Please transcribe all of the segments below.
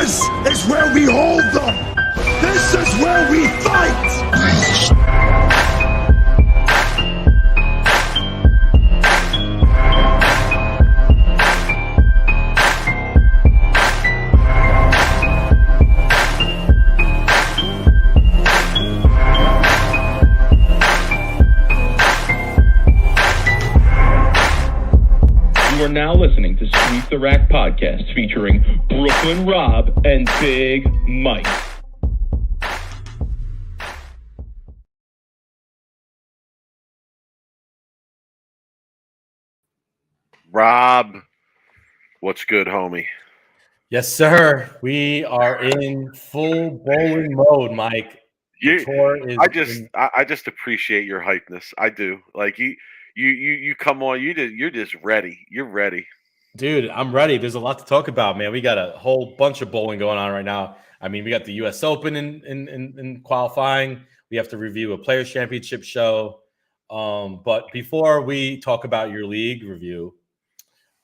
This is where we hold them. This is where we fight. You are now listening to Sweep the Rack podcast featuring Brooklyn Rob and Big Mike. Rob, what's good, homie? Yes, sir. We are in full bowling mode, Mike. I just appreciate your hypeness. I do. Like you come on. You're just ready. You're ready, dude. I'm ready. There's a lot to talk about, man. We got a whole bunch of bowling going on right now. I mean, we got the US Open in qualifying. We have to review a Players Championship show. But before we talk about your league review,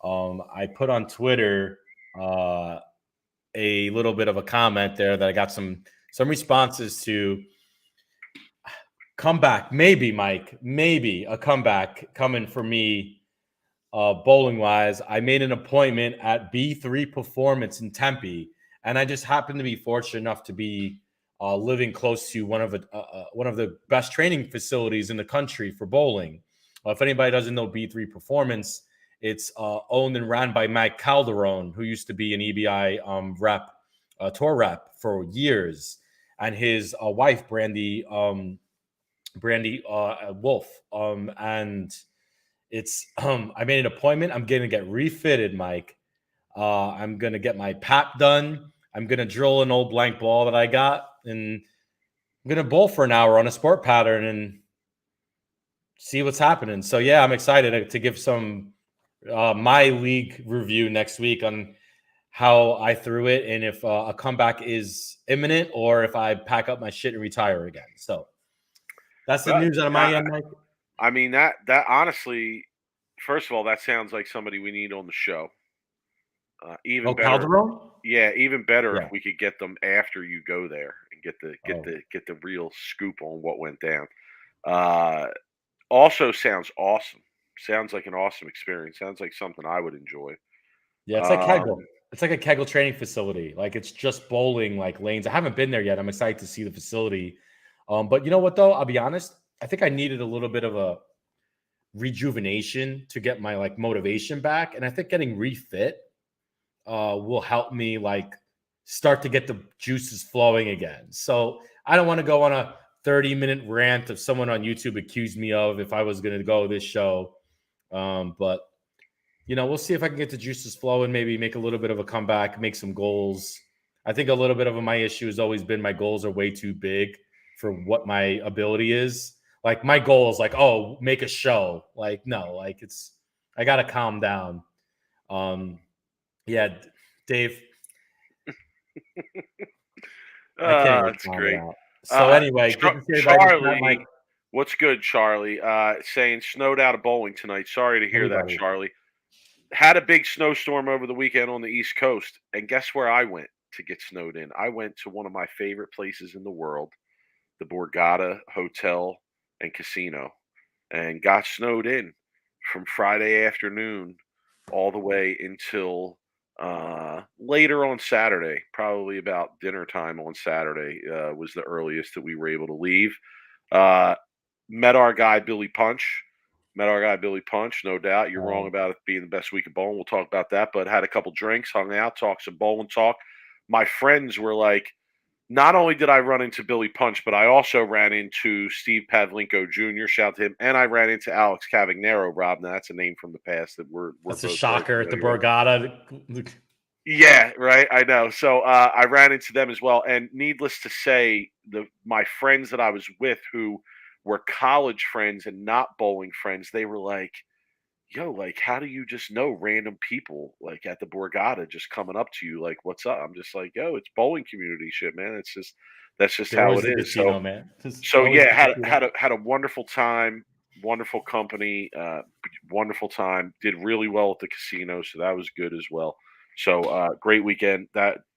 I put on Twitter a little bit of a comment there that I got some responses to. Comeback, maybe, Mike, maybe a comeback coming for me bowling wise. I made an appointment at B3 Performance in Tempe, and I just happened to be fortunate enough to be living close to one of the best training facilities in the country for bowling. If anybody doesn't know B3 Performance, it's owned and ran by Mike Calderon, who used to be an EBI tour rep for years, and his wife Brandy Wolf. And it's I made an appointment. I'm gonna get refitted, Mike. I'm gonna get my PAP done. I'm gonna drill an old blank ball that I got, and I'm gonna bowl for an hour on a sport pattern and see what's happening. So yeah, I'm excited to give some my league review next week on how I threw it and if a comeback is imminent or if I pack up my shit and retire again. So that's the news out of my end, Mike. I mean, that honestly, first of all, that sounds like somebody we need on the show. Even better, Calderon? Yeah, even better Yeah. if we could get them after you go there and get the real scoop on what went down. Also sounds awesome. Sounds like an awesome experience. Sounds like something I would enjoy. Yeah, it's like Kegel. It's like a Kegel training facility. Like it's just bowling like lanes. I haven't been there yet. I'm excited to see the facility. But you know what though? I'll be honest. I think I needed a little bit of a rejuvenation to get my like motivation back. And I think getting refit will help me like start to get the juices flowing again. So I don't want to go on a 30-minute rant of someone on YouTube accused me of if I was going to go this show. But you know, we'll see if I can get the juices flowing, maybe make a little bit of a comeback, make some goals. I think a little bit of my issue has always been my goals are way too big for what my ability is. Like my goal is like, oh, make a show. Like, no, like I got to calm down. Yeah, Dave. That's great. So anyway, Charlie, what's good, Charlie? Saying snowed out of bowling tonight. Sorry to hear that, Charlie. Had a big snowstorm over the weekend on the East Coast, and guess where I went to get snowed in? I went to one of my favorite places in the world, the Borgata Hotel and Casino, and got snowed in from Friday afternoon all the way until later on Saturday, probably about dinner time on Saturday was the earliest that we were able to leave. Met our guy Billy Punch, no doubt. You're wrong about it being the best week of bowling. We'll talk about that, but had a couple drinks, hung out, talked some bowling talk. My friends were like, not only did I run into Billy Punch, but I also ran into Steve Pavlenko Jr., shout out to him, and I ran into Alex Cavagnaro, Rob. Now, that's a name from the past that we're that's a shocker at the Borgata. Yeah, right. I know. So I ran into them as well. And needless to say, my friends that I was with who were college friends and not bowling friends, they were like, yo, like, how do you just know random people like at the Borgata just coming up to you? Like, what's up? I'm just like, yo, it's bowling community shit, man. That's just how it is. Casino, man. So yeah, had a wonderful time, wonderful company, wonderful time. Did really well at the casino, so that was good as well. So great weekend.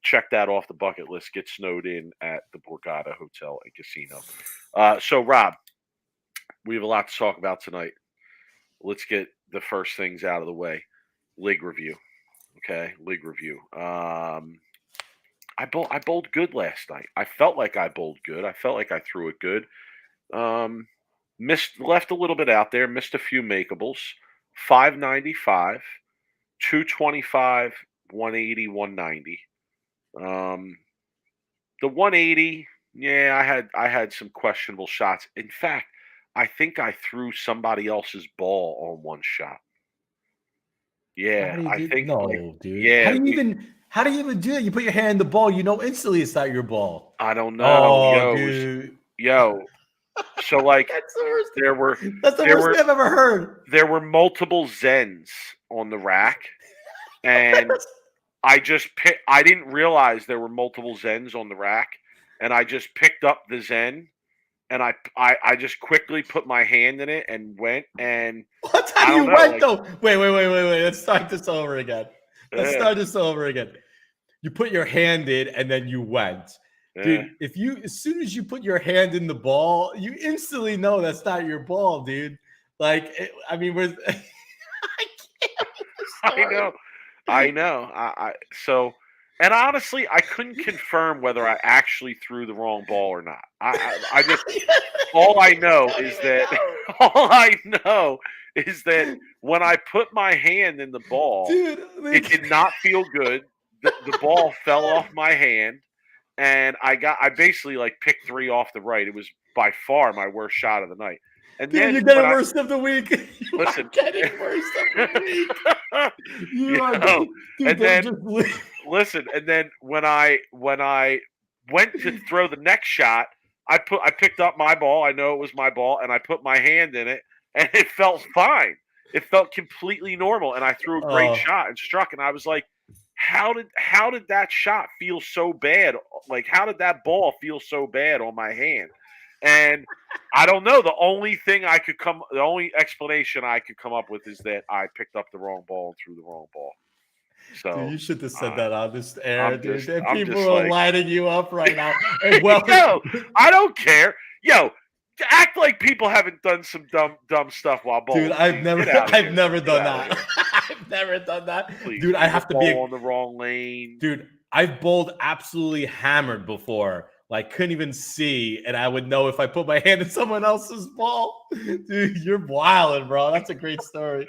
Check that off the bucket list. Get snowed in at the Borgata Hotel and Casino. So Rob, we have a lot to talk about tonight. Let's get the first things out of the way. League review. Okay, league review. I bowled good last night. I felt like I bowled good. I felt like I threw it good. Left a little bit out there. Missed a few makeables. 595, 225, 180, 190. The 180, yeah, I had some questionable shots. In fact, I think I threw somebody else's ball on one shot. Yeah, I think dude. yeah. How do you even do that? You put your hand in the ball, you know instantly it's not your ball. I don't know. Oh, dude. So like That's the worst. That's the worst thing I've ever heard. There were multiple Zens on the rack, and I didn't realize there were multiple Zens on the rack, and I just picked up the Zen, and I just quickly put my hand in it and went, and that's how you went though. Wait. Let's start this over again. You put your hand in and then you went. Dude, as soon as you put your hand in the ball, you instantly know that's not your ball, dude. Like, I know. And honestly, I couldn't confirm whether I actually threw the wrong ball or not. I just all I know is that when I put my hand in the ball, dude, it did not feel good. The ball fell off my hand, and I basically like picked 3 off the right. It was by far my worst shot of the night. And dude, then you're getting worst of the week. Listen, getting worst of the week. Listen, and then when I went to throw the next shot, I picked up my ball. I know it was my ball, and I put my hand in it, and it felt fine. It felt completely normal, and I threw a great shot and struck. And I was like, how did that shot feel so bad? Like, how did that ball feel so bad on my hand? And I don't know. The only explanation I could come up with is that I picked up the wrong ball and threw the wrong ball. So dude, you should have said that on this air, dude. People are like, lighting you up right now. Yo, I don't care. Yo, act like people haven't done some dumb stuff while bowling. Dude, I've never done that. I've never done that. Please, dude, I have to be on the wrong lane. Dude, I've bowled absolutely hammered before. Like, couldn't even see, and I would know if I put my hand in someone else's ball. Dude, you're wilding, bro. That's a great story.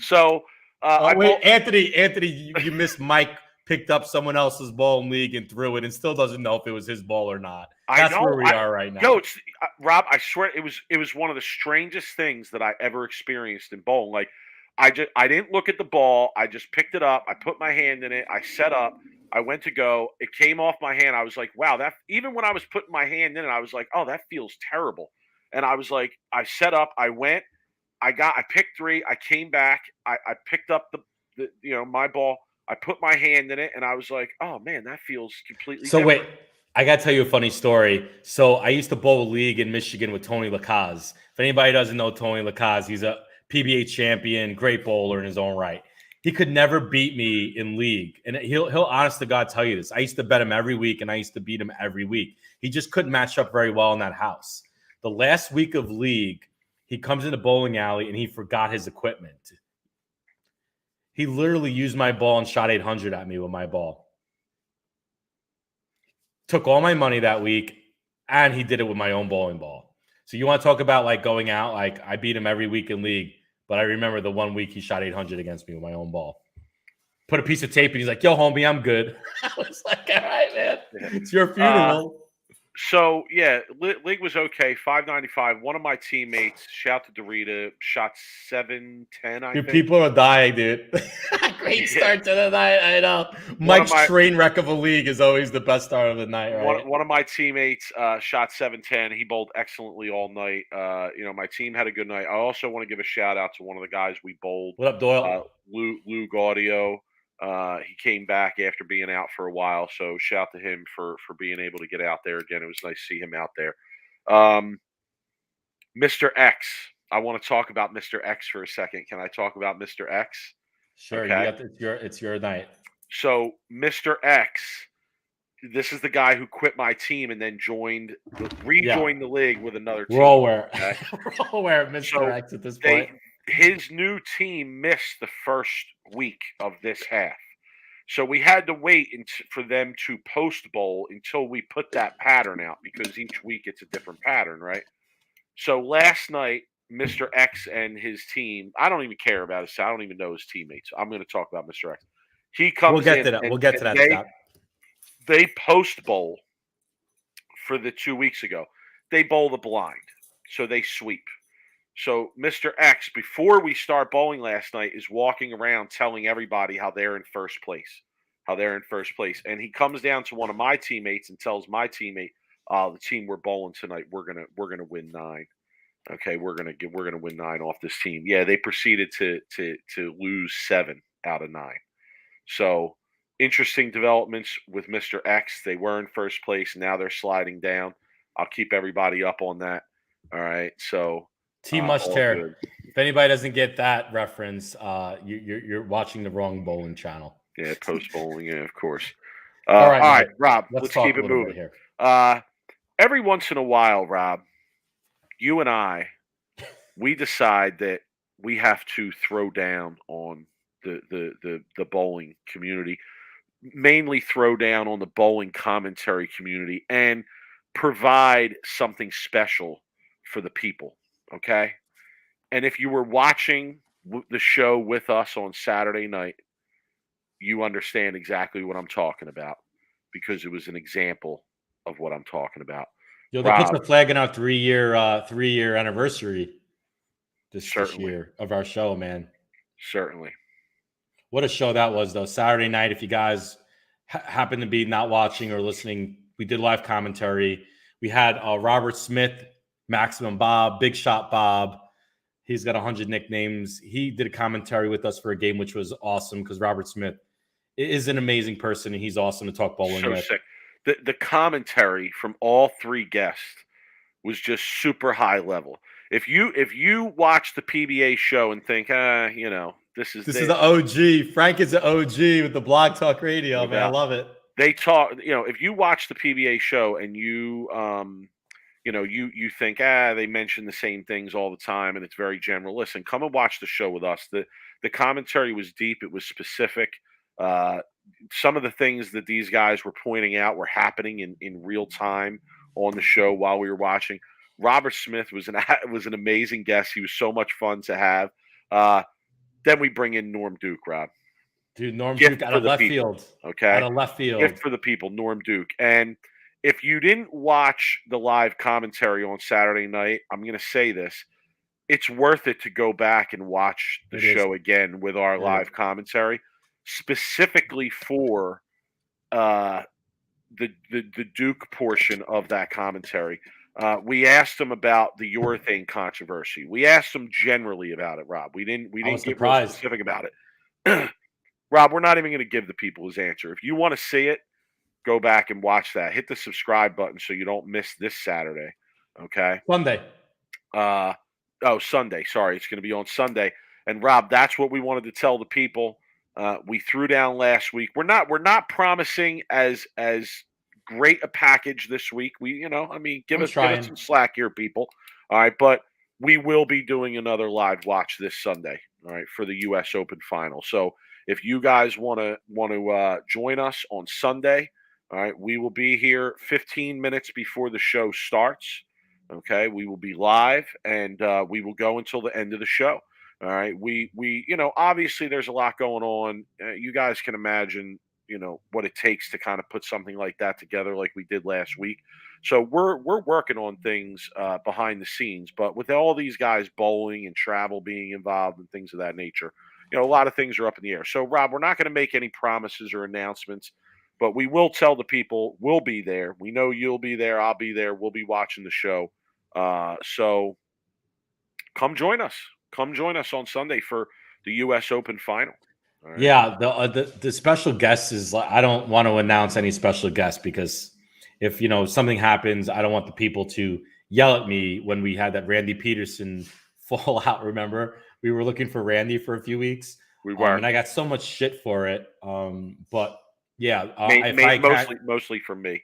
So, Anthony, you missed Mike picked up someone else's ball in league and threw it and still doesn't know if it was his ball or not. That's where we are right now. Yo, Rob, I swear it was one of the strangest things that I ever experienced in bowling. Like, I didn't look at the ball. I just picked it up. I put my hand in it. I set up. I went to go. It came off my hand. I was like, wow, that even when I was putting my hand in it, I was like, oh, that feels terrible. And I was like, I set up, I went, I picked 3, I came back, I picked up the my ball, I put my hand in it, and I was like, oh man, that feels completely different. Wait, I gotta tell you a funny story. So I used to bowl a league in Michigan with Tony Lacaze. If anybody doesn't know Tony Lacaze, he's a PBA champion, great bowler in his own right. He could never beat me in league. And he'll honest to God tell you this. I used to bet him every week, and I used to beat him every week. He just couldn't match up very well in that house. The last week of league, he comes in the bowling alley, and he forgot his equipment. He literally used my ball and shot 800 at me with my ball. Took all my money that week, and he did it with my own bowling ball. So you want to talk about, like, going out? Like, I beat him every week in league. But I remember the one week he shot 800 against me with my own ball. Put a piece of tape, and he's like, yo, homie, I'm good. I was like, all right, man. It's your funeral. So, yeah, league was okay, 595. One of my teammates, shout to Dorita, shot 710, I think. People are dying, dude. Great start to the night, I know. Mike's train wreck of a league is always the best start of the night, right? One of my teammates shot 710. He bowled excellently all night. My team had a good night. I also want to give a shout-out to one of the guys we bowled. What up, Doyle? Lou Gaudio. He came back after being out for a while, so shout to him for being able to get out there again. It was nice to see him out there. Mr. X. I want to talk about Mr. X for a second. Can I talk about Mr. X? Sure. Okay. It's your night. So Mr. X, this is the guy who quit my team and then rejoined the league with another team. We're all aware. Okay? We're all aware of Mr. X at this point. His new team missed the first week of this half. So we had to wait for them to post bowl until we put that pattern out, because each week it's a different pattern, right? So last night, Mr. X and his team, I don't even care about his, I don't even know his teammates. I'm going to talk about Mr. X. He comes We'll get in to that. and, We'll get to that, Scott. They post bowl for the 2 weeks ago. They bowl the blind. So they sweep. So Mr. X, before we start bowling last night, is walking around telling everybody how they're in first place. And he comes down to one of my teammates and tells my teammate, the team we're bowling tonight, we're gonna win 9. Okay, we're gonna win 9 off this team. Yeah, they proceeded to lose 7 out of 9. So interesting developments with Mr. X. They were in first place. Now they're sliding down. I'll keep everybody up on that. All right. So Team Mushter. If anybody doesn't get that reference, you're watching the wrong bowling channel. Yeah, post bowling. Yeah, of course. All right, Rob. Let's keep it moving here. Every once in a while, Rob, you and I, we decide that we have to throw down on the bowling community, mainly throw down on the bowling commentary community, and provide something special for the people. Okay. And if you were watching the show with us on Saturday night, you understand exactly what I'm talking about, because it was an example of what I'm talking about. Yo, they put the flag in our 3-year anniversary this year of our show, man. Certainly. What a show that was, though. Saturday night, if you guys happen to be not watching or listening, we did live commentary. We had Robert Smith, Maximum Bob, Big Shot Bob. He's got 100 nicknames. He did a commentary with us for a game, which was awesome, because Robert Smith is an amazing person, and he's awesome to talk bowling with. Sick. The commentary from all 3 guests was just super high level. If you watch the PBA show and think, this is the OG. Frank is an OG with the Blog Talk Radio, man. I love it. They talk, if you watch the PBA show and you think, they mention the same things all the time and it's very general. Listen, come and watch the show with us. The commentary was deep. It was specific. Some of the things that these guys were pointing out were happening in real time on the show while we were watching. Robert Smith was an amazing guest. He was so much fun to have. Then we bring in Norm Duke, Rob. Dude, Norm Duke out of left field. Okay. Out of left field. Gift for the people, Norm Duke. And if you didn't watch the live commentary on Saturday night, I'm going to say this. It's worth it to go back and watch the show again with our live commentary, specifically for the Duke portion of that commentary. We asked him about the urethane controversy. We asked him generally about it, Rob. We didn't get real specific about it. Rob, we're not even going to give the people his answer. If you want to see it, go back and watch that. Hit the subscribe button so you don't miss this Saturday. Okay. Sunday. Sunday. Sorry. It's going to be on Sunday. And Rob, that's what we wanted to tell the people. We threw down last week. We're not promising as great a package this week. Give us some slack here, people. All right. But we will be doing another live watch this Sunday. All right. For the US Open final. So if you guys want to join us on Sunday, all right, we will be here 15 minutes before the show starts. Okay, we will be live and we will go until the end of the show. All right, we obviously there's a lot going on. You guys can imagine, what it takes to kind of put something like that together, like we did last week. So we're working on things behind the scenes, but with all these guys bowling and travel being involved and things of that nature. A lot of things are up in the air. So, Rob, we're not going to make any promises or announcements, but we will tell the people we'll be there. We know you'll be there. I'll be there. We'll be watching the show. So come join us. Come join us on Sunday for the U.S. Open final. All right? Yeah, the special guest is – I don't want to announce any special guest because if, something happens, I don't want the people to yell at me when we had that Randy Peterson fallout, remember? We were looking for Randy for a few weeks. We were. And I got so much shit for it. But yeah, if I mostly from me.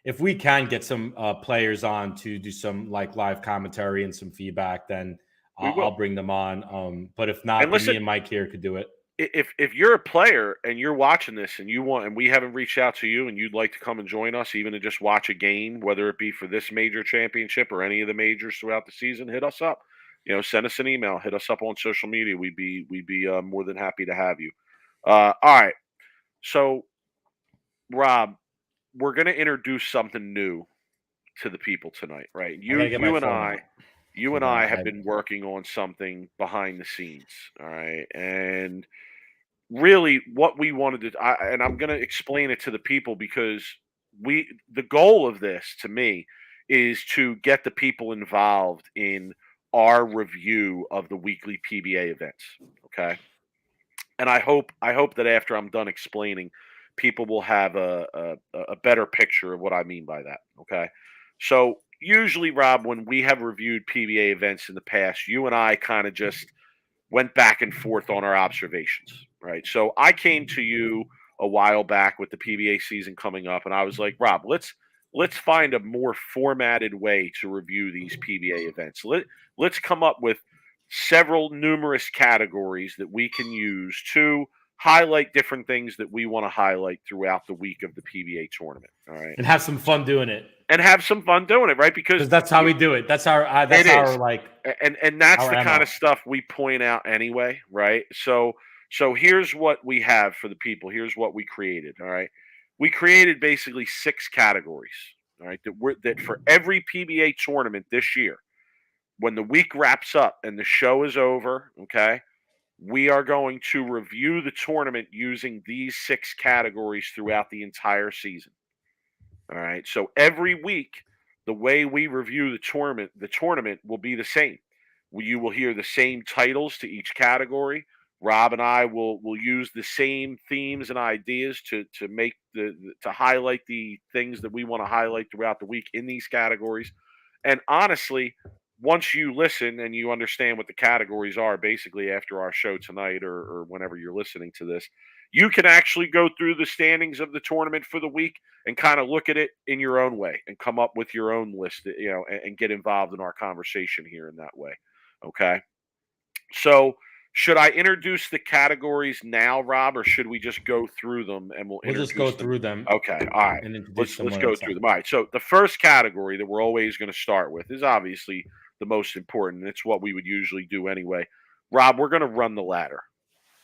If we can get some players on to do some like live commentary and some feedback, then I'll bring them on. But if not, me and Mike here could do it. If you're a player and you're watching this and we haven't reached out to you and you'd like to come and join us, even to just watch a game, whether it be for this major championship or any of the majors throughout the season, hit us up. Send us an email, hit us up on social media. We'd be more than happy to have you. All right. So, Rob, we're going to introduce something new to the people tonight, right? You and I have been working on something behind the scenes, all right? And really what we wanted to and I'm going to explain it to the people because the goal of this to me is to get the people involved in our review of the weekly PBA events, okay? And I hope that after I'm done explaining, people will have a better picture of what I mean by that, okay? So usually, Rob, when we have reviewed PBA events in the past, you and I kind of just went back and forth on our observations, right? So I came to you a while back with the PBA season coming up, and I was like, Rob, let's find a more formatted way to review these PBA events. Let's come up with numerous categories that we can use to highlight different things that we want to highlight throughout the week of the PBA tournament. All right, and have some fun doing it. Right? Because that's how we do it. That's our like, and that's the kind of stuff we point out anyway, right? So here's what we have for the people. Here's what we created. All right, we created basically 6 categories. All right, that for every PBA tournament this year, when the week wraps up and the show is over, okay, we are going to review the tournament using these 6 categories throughout the entire season. All right. So every week, the way we review the tournament will be the same. You will hear the same titles to each category. Rob and I will use the same themes and ideas to make to highlight the things that we want to highlight throughout the week in these categories. And honestly, once you listen and you understand what the categories are, basically after our show tonight or whenever you're listening to this, you can actually go through the standings of the tournament for the week and kind of look at it in your own way and come up with your own list, and get involved in our conversation here in that way. Okay. So should I introduce the categories now, Rob, or should we just go through them and we'll just go through them? Okay. All right. Let's go through them. All right. So the first category that we're always going to start with is obviously the most important. It's what we would usually do anyway. Rob, we're going to run the ladder.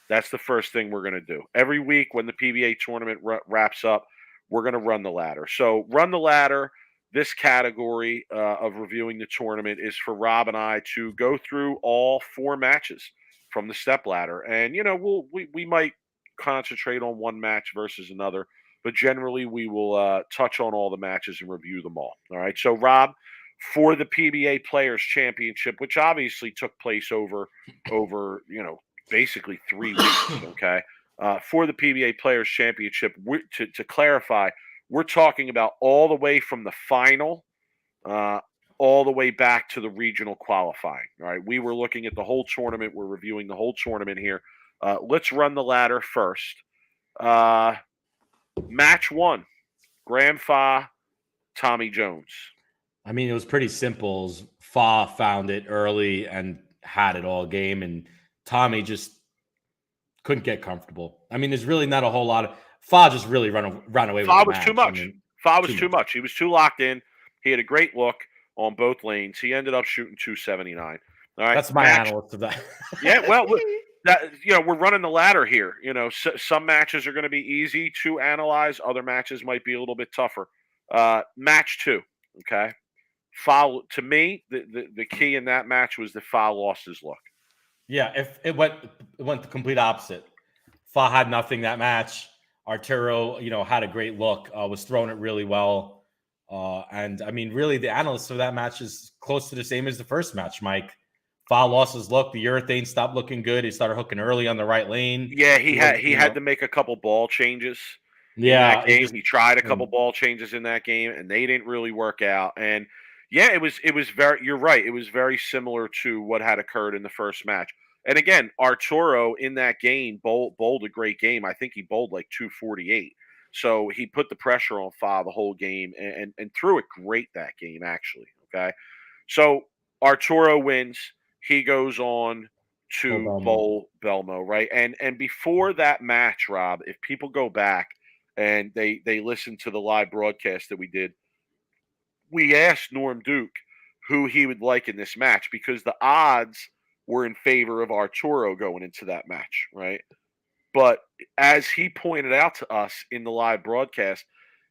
That's the first thing we're going to do. Every week when the PBA tournament wraps up, we're going to run the ladder. So run the ladder, this category of reviewing the tournament is for Rob and I to go through all 4 matches from the step ladder. And, we might concentrate on one match versus another, but generally we will touch on all the matches and review them all. All right. So, Rob, for the PBA Players Championship, which obviously took place over basically 3 weeks, okay? For the PBA Players Championship, to clarify, we're talking about all the way from the final all the way back to the regional qualifying, all right? We were looking at the whole tournament. We're reviewing the whole tournament here. Let's run the ladder first. Match 1, Graham Fa, Tommy Jones. I mean, it was pretty simple. Fa found it early and had it all game, and Tommy just couldn't get comfortable. I mean, there's really not a whole lot of Fa just really ran away with Fa the was match. too much. Fa was too much. He was too locked in. He had a great look on both lanes. He ended up shooting 279. All right, that's my analyst of that. Yeah, well, we're running the ladder here. Some matches are going to be easy to analyze. Other matches might be a little bit tougher. Match 2, okay. Fa, to me, the key in that match was that Fa lost his look. Yeah, if it went the complete opposite. Fa had nothing that match. Arturo, had a great look, was throwing it really well. And I mean, really, the analyst of that match is close to the same as the first match, Mike. Fa lost his look. The urethane stopped looking good. He started hooking early on the right lane. Yeah, he had to make a couple ball changes. Yeah, in that game. He tried a couple ball changes in that game, and they didn't really work out. And yeah, it was very. You're right. It was very similar to what had occurred in the first match. And again, Arturo in that game bowled a great game. I think he bowled like 248. So he put the pressure on Fa the whole game and threw it great that game, actually. Okay. So Arturo wins. He goes on to bowl Belmo, right? And before that match, Rob, if people go back and they listen to the live broadcast that we did, we asked Norm Duke who he would like in this match because the odds were in favor of Arturo going into that match, right? But as he pointed out to us in the live broadcast,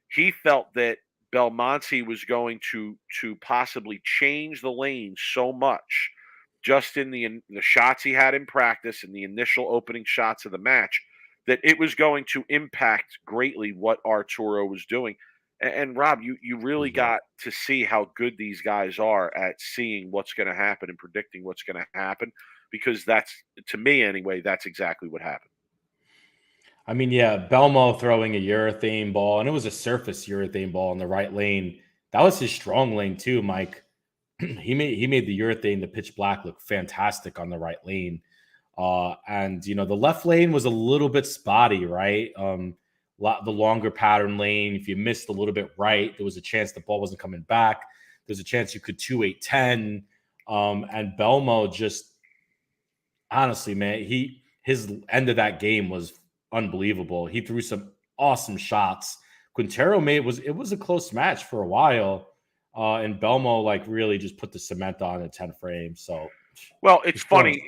he felt that Belmonte was going to possibly change the lane so much just in the shots he had in practice and the initial opening shots of the match that it was going to impact greatly what Arturo was doing. And Rob, you really got to see how good these guys are at seeing what's going to happen and predicting what's going to happen, because that's, to me anyway, that's exactly what happened. I mean, yeah, Belmo throwing a urethane ball, and it was a surface urethane ball in the right lane. That was his strong lane too, Mike. He made the urethane, the pitch black, look fantastic on the right lane. And the left lane was a little bit spotty, right? The longer pattern lane. If you missed a little bit right, there was a chance the ball wasn't coming back. There's a chance you could 2-8-10. And Belmo just, honestly, man, his end of that game was unbelievable. He threw some awesome shots. Quintero it was a close match for a while. And Belmo really just put the cement on at 10 frames. So, well, it's funny.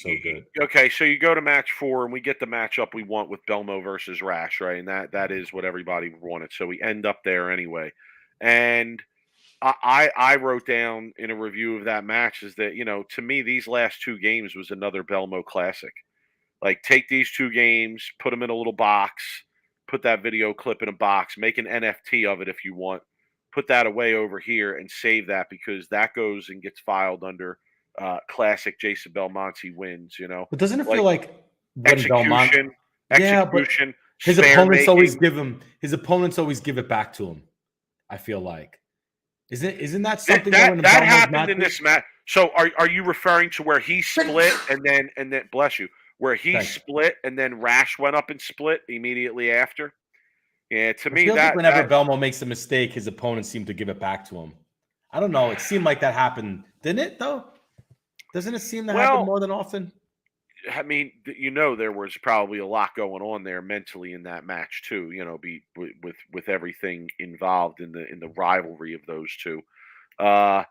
So good. Okay, so you go to match 4, and we get the matchup we want with Belmo versus Rash, right? And that is what everybody wanted. So we end up there anyway. And I wrote down in a review of that match is that, to me, these last 2 games was another Belmo classic. Like, take these 2 games, put them in a little box, put that video clip in a box, make an NFT of it if you want. Put that away over here and save that, because that goes and gets filed under classic Jason Belmonte wins, But doesn't it feel like execution, his opponents always give it back to him, I feel like. Isn't that something that happened in this match? So are you referring to where he split and then bless you, where he split and then Rash went up and split immediately after? Yeah, to me, like whenever Belmo makes a mistake, his opponents seem to give it back to him. I don't know. It seemed like that happened, didn't it? Though, doesn't it seem to happen more than often? I mean, there was probably a lot going on there mentally in that match too. With everything involved in the rivalry of those two. I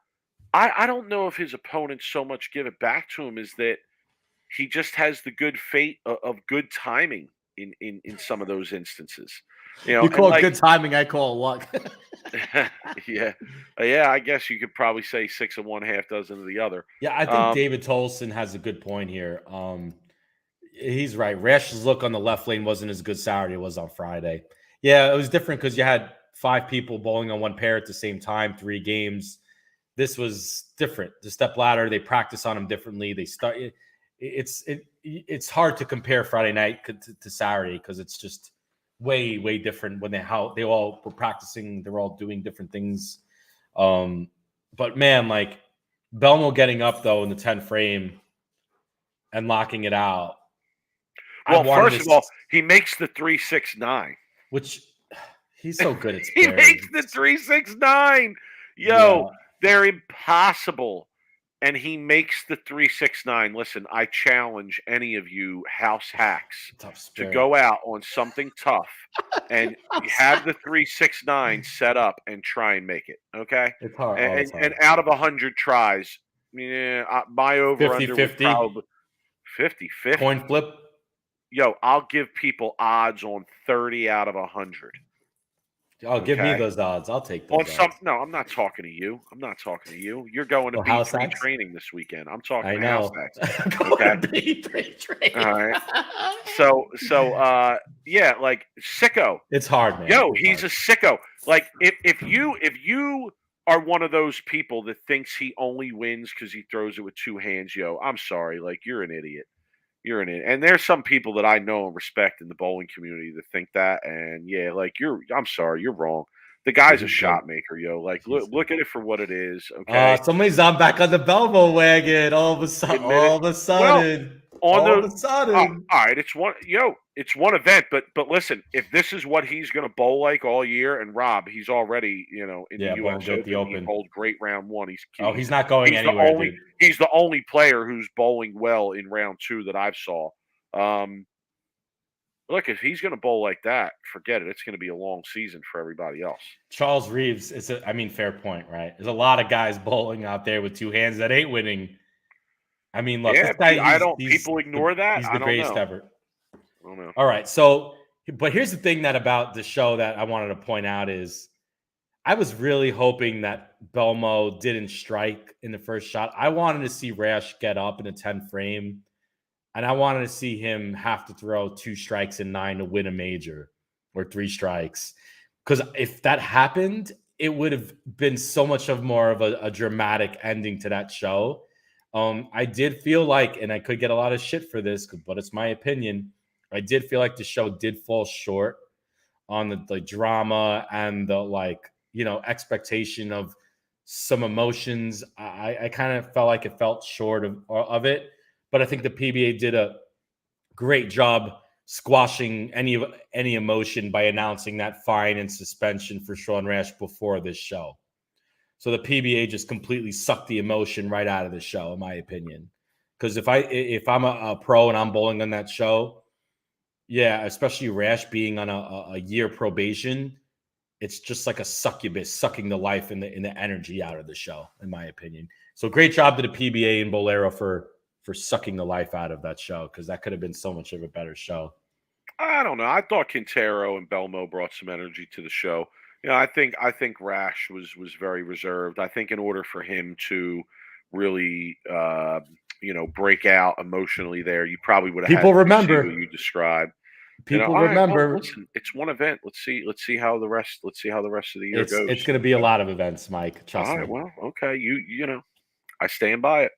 don't know if his opponents so much give it back to him as that he just has the good fate of good timing in some of those instances. You call it good timing, I call it luck. Yeah. I guess you could probably say 6 of one, half dozen of the other. Yeah, I think David Tolson has a good point here. He's right. Rash's look on the left lane wasn't as good Saturday was on Friday. Yeah, it was different because you had 5 people bowling on one pair at the same time, 3 games. This was different. The step ladder, they practice on them differently. They start. It's hard to compare Friday night to Saturday because it's just way different when they all were practicing. They're all doing different things. But man, Belmo getting up though in the 10 frame and locking it out. Well, first of all, he makes the 3-6-9, which he's so good at. He makes the 3-6-9. They're impossible. And he makes the 3-6-9. Listen, I challenge any of you house hacks to go out on something tough and have the 3-6-9 set up and try and make it. Okay, it's hard. And out of 100 tries, my over under was probably 50-50. Coin flip. I'll give people odds on 30 out of 100. Give me those odds. I'll take those odds. No, I'm not talking to you. You're going to B3 training this weekend. I'm talking to house hacks. Okay. B3 training. All right. So sicko. It's hard, man. He's a sicko. If you are one of those people that thinks he only wins because he throws it with 2 hands, I'm sorry. You're an idiot. You're an idiot. And there's some people that I know and respect in the bowling community that think that. And I'm sorry, you're wrong. The guy's a He's shot good. maker, yo. Like, look at it for what it is. Okay. Somebody's on back on the Belmo wagon. All of a sudden. Well, on All of the a sudden. all right, it's one event, but listen, if this is what he's going to bowl like all year, and Rob, he's already in the U.S. good at the Open. He Open. bowled great round one. He's not going anywhere, dude. He's the only player who's bowling well in round two that I've saw. Look, if he's going to bowl like that, forget it. It's going to be a long season for everybody else. Charles Reeves fair point, right? There's a lot of guys bowling out there with two hands that ain't winning. I mean, look, yeah, this guy, people ignore that. He's the greatest ever. I don't know. All right. So, but here's the thing about the show that I wanted to point out is I was really hoping that Belmo didn't strike in the first shot. I wanted to see Rash get up in a 10 frame, and I wanted to see him have to throw 2 strikes in 9 to win a major, or 3 strikes. Because if that happened, it would have been so much more of a dramatic ending to that show. I did feel like, and I could get a lot of shit for this, but it's my opinion, I did feel like the show did fall short on the drama and the expectation of some emotions. I kind of felt like it felt short of it, but I think the PBA did a great job squashing any emotion by announcing that fine and suspension for Sean Rash before this show. So the PBA just completely sucked the emotion right out of the show, in my opinion. Because if I'm a pro and I'm bowling on that show, yeah, especially Rash being on a year probation, it's just like a succubus sucking the life and the energy out of the show, in my opinion. So great job to the PBA and Bolero for sucking the life out of that show, because that could have been so much of a better show. I don't know. I thought Quintero and Belmo brought some energy to the show. I think Rash was very reserved. I think in order for him to really break out emotionally there, you probably would have People had remember what you described. People remember. Well, listen, it's one event. Let's see how the rest of the year goes. It's going to be a lot of events, Mike. Trust me. All right. Well, okay. I stand by it.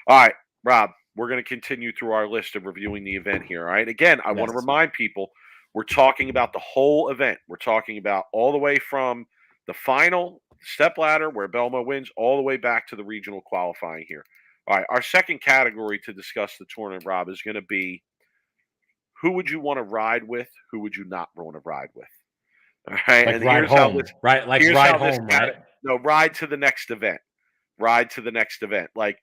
All right, Rob. We're going to continue through our list of reviewing the event here. All right. Again, I want to remind people we're talking about the whole event. We're talking about all the way from the final step ladder where Belmo wins all the way back to the regional qualifying here. All right. Our second category to discuss the tournament, Rob, is going to be who would you want to ride with? Who would you not want to ride with? All right. Like, and ride home, right? Like ride home, right? No, ride to the next event. Ride to the next event. Like,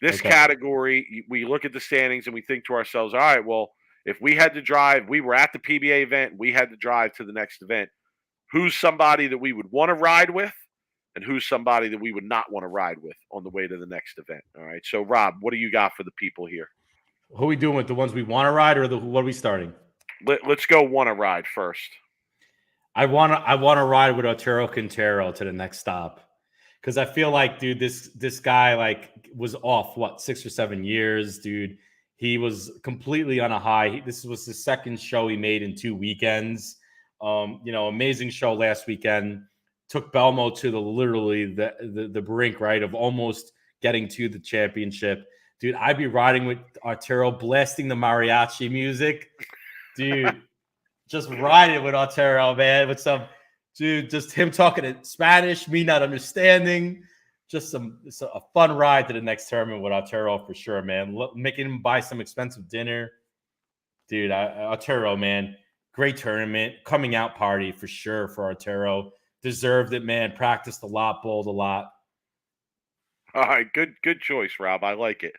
this category, we look at the standings and we think to ourselves, all right, well, if we had to drive, we were at the PBA event, we had to drive to the next event, who's somebody that we would want to ride with and who's somebody that we would not want to ride with on the way to the next event? All right. So, Rob, what do you got for the people here? Who are we doing with the ones we want to ride, or what are we starting? Let's go want to ride first. I want to ride with Arturo Quintero to the next stop. Because I feel like, dude, this guy was off 6 or 7 years, dude. He was completely on a high. This was the second show he made in 2 weekends. Amazing show last weekend. Took Belmo to literally the brink, right, of almost getting to the championship. Dude, I'd be riding with Arturo, blasting the mariachi music. Dude, just riding with Arturo, man, with some. Dude, just him talking in Spanish, me not understanding. Just a fun ride to the next tournament with Arturo for sure, man. Making him buy some expensive dinner. Dude, Arturo, man, great tournament. Coming out party for sure for Arturo. Deserved it, man. Practiced a lot, bowled a lot. All right, good choice, Rob. I like it.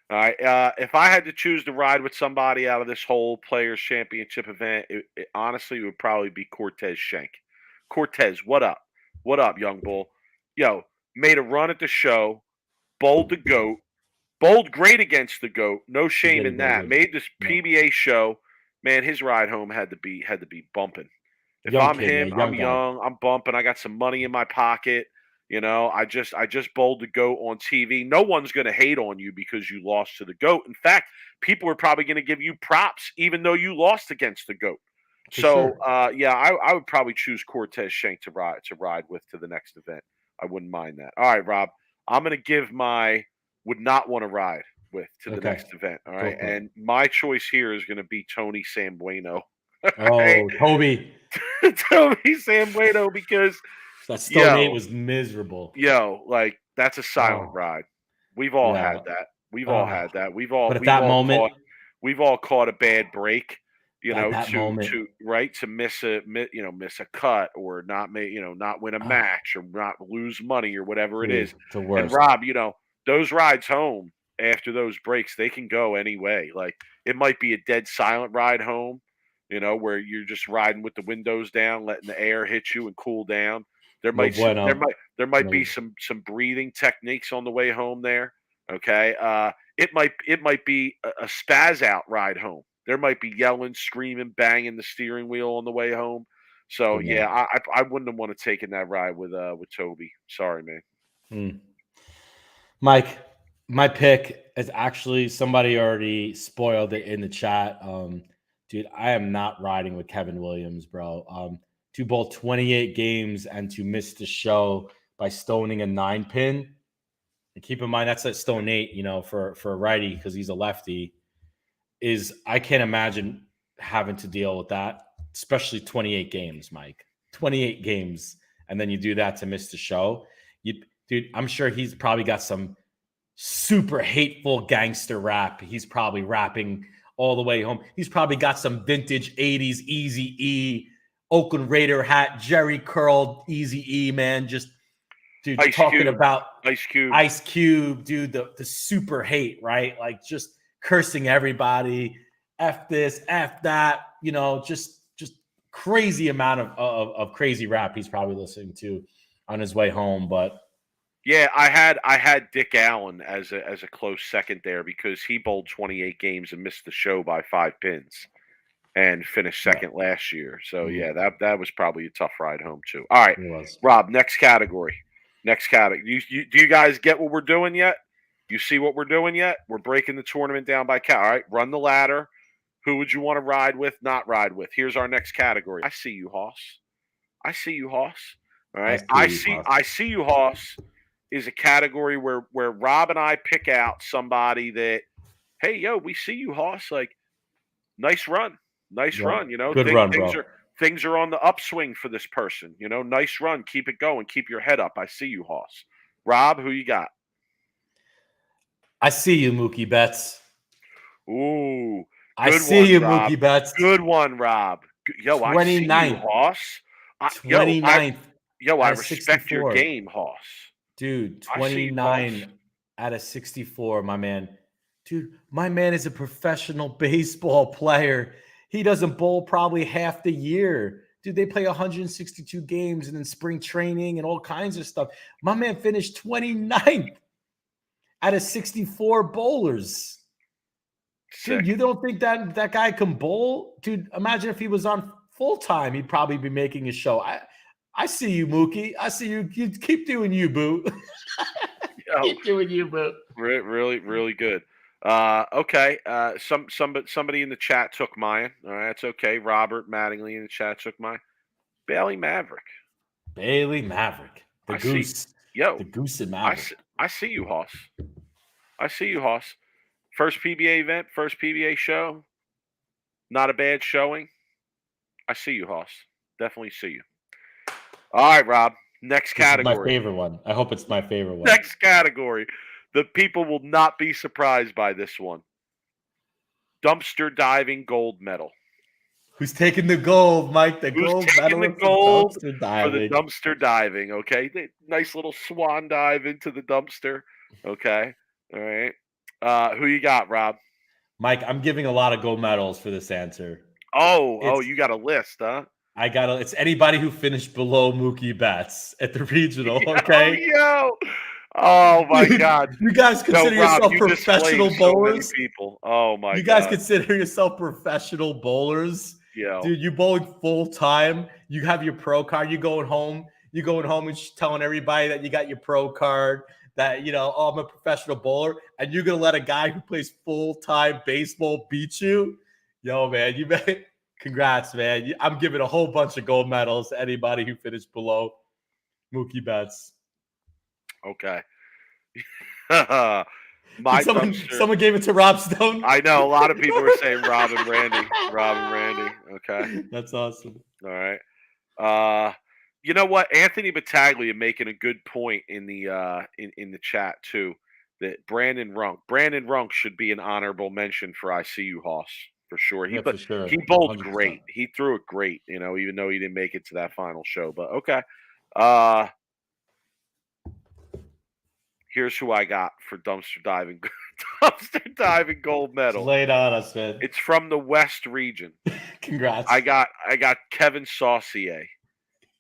All right, if I had to choose to ride with somebody out of this whole Players Championship event, it honestly would probably be Cortez Schenk. Cortez, what up? What up, young bull? Yo, made a run at the show, bowled the GOAT, bowled great against the GOAT. No shame in that. Made this PBA show. Man, his ride home had to be bumping. If I'm him, I'm young, I'm bumping. I got some money in my pocket. I just bowled the GOAT on TV. No one's going to hate on you because you lost to the GOAT. In fact, people are probably going to give you props even though you lost against the GOAT. So, I would probably choose Cortez Schenk to ride with to the next event. I wouldn't mind that. All right, Rob, I'm going to give my would not want to ride with to the next event. All right, and my choice here is going to be Tony Sambueno. Oh, Toby. Toby Sambueno, because That Stone 8 was miserable. like that's a silent ride. We've all had that. We've all had that. But at that moment, we've all caught a bad break, at that moment, to miss a cut or not not win a match or not lose money or whatever it is. The worst. And Rob, those rides home after those breaks, they can go any way. Like it might be a dead silent ride home, where you're just riding with the windows down, letting the air hit you and cool down. There might be some breathing techniques on the way home there. Okay. It might be a spaz out ride home. There might be yelling, screaming, banging the steering wheel on the way home. So I wouldn't have want to taken that ride with Toby. Sorry, man. Mike, my pick is actually somebody already spoiled it in the chat. Dude, I am not riding with Kevin Williams, bro. To bowl 28 games and to miss the show by stoning a 9-pin. And keep in mind, that's at Stone 8, for a righty, because he's a lefty, I can't imagine having to deal with that, especially 28 games, Mike. 28 games, and then you do that to miss the show. Dude, I'm sure he's probably got some super hateful gangster rap. He's probably rapping all the way home. He's probably got some vintage 80s Eazy-E, Oakland Raider hat, Jerry curled Eazy-E, man. Just, dude, talking about Ice Cube, dude, the super hate, right? Like just cursing everybody, F this, F that, just crazy amount of crazy rap he's probably listening to on his way home. But yeah, I had Dick Allen as a close second there because he bowled 28 games and missed the show by 5 pins and finished second last year. So that was probably a tough ride home too. All right, Rob, next category. Do you guys get what we're doing yet? You see what we're doing yet? We're breaking the tournament down by cat. All right, run the ladder. Who would you want to ride with, not ride with? Here's our next category. I see you, Hoss. All right. I see you, Hoss, is a category where Rob and I pick out somebody that, hey, yo, we see you, Hoss. Like, nice run. Good run, bro. Things are on the upswing for this person. Nice run. Keep it going. Keep your head up. I see you, Hoss. Rob, who you got? I see you, Mookie Betts. Ooh. I see you, Mookie Betts. Good one, Rob. Yo, 29th. I see you, Hoss. 29th. I respect your game, Hoss. Dude, 29 out of 64, my man. Dude, my man is a professional baseball player. He doesn't bowl probably half the year. Dude, they play 162 games and then spring training and all kinds of stuff. My man finished 29th out of 64 bowlers. Sick. Dude, you don't think that guy can bowl? Dude, imagine if he was on full time, he'd probably be making a show. I see you, Mookie. I see you. You keep doing you, boo. Keep doing you, boo. Really, really good. Okay. Somebody in the chat took mine. All right, that's okay. Robert Mattingly in the chat took mine. Bailey Maverick. The goose. The goose and Maverick. I see you, Hoss. First PBA event, first PBA show. Not a bad showing. I see you, Hoss. Definitely see you. All right, Rob. Next category. My favorite one. I hope it's my favorite one. Next category. The people will not be surprised by this one. Dumpster diving gold medal. Who's taking the gold, Mike? Who's taking the gold for the dumpster diving, okay? Nice little swan dive into the dumpster, okay? All right. Who you got, Rob? Mike, I'm giving a lot of gold medals for this answer. You got a list, huh? It's anybody who finished below Mookie Betts at the regional, okay? Oh my God! You guys consider yourself professional bowlers? So people. Oh my God! You guys consider yourself professional bowlers? Yeah, dude, you bowling full time. You have your pro card. You going home and telling everybody that you got your pro card. That I'm a professional bowler, and you're gonna let a guy who plays full time baseball beat you? Yo, man, congrats, man. I'm giving a whole bunch of gold medals to anybody who finished below Mookie Betts. Okay. My someone dumpster. gave it to Rob Stone. I know a lot of people are saying Rob and Randy. Rob and Randy. Okay. That's awesome. All right. You know what? Anthony Battaglia making a good point in the in the chat too. That Brandon Runk should be an honorable mention for ICU Hoss for sure. Yeah, for sure. He bowled 100%. great. He threw it great, even though he didn't make it to that final show. But okay. Here's who I got for dumpster diving gold medal. Lay it on us, man. It's from the West region. Congrats. I got Kevin Saucier.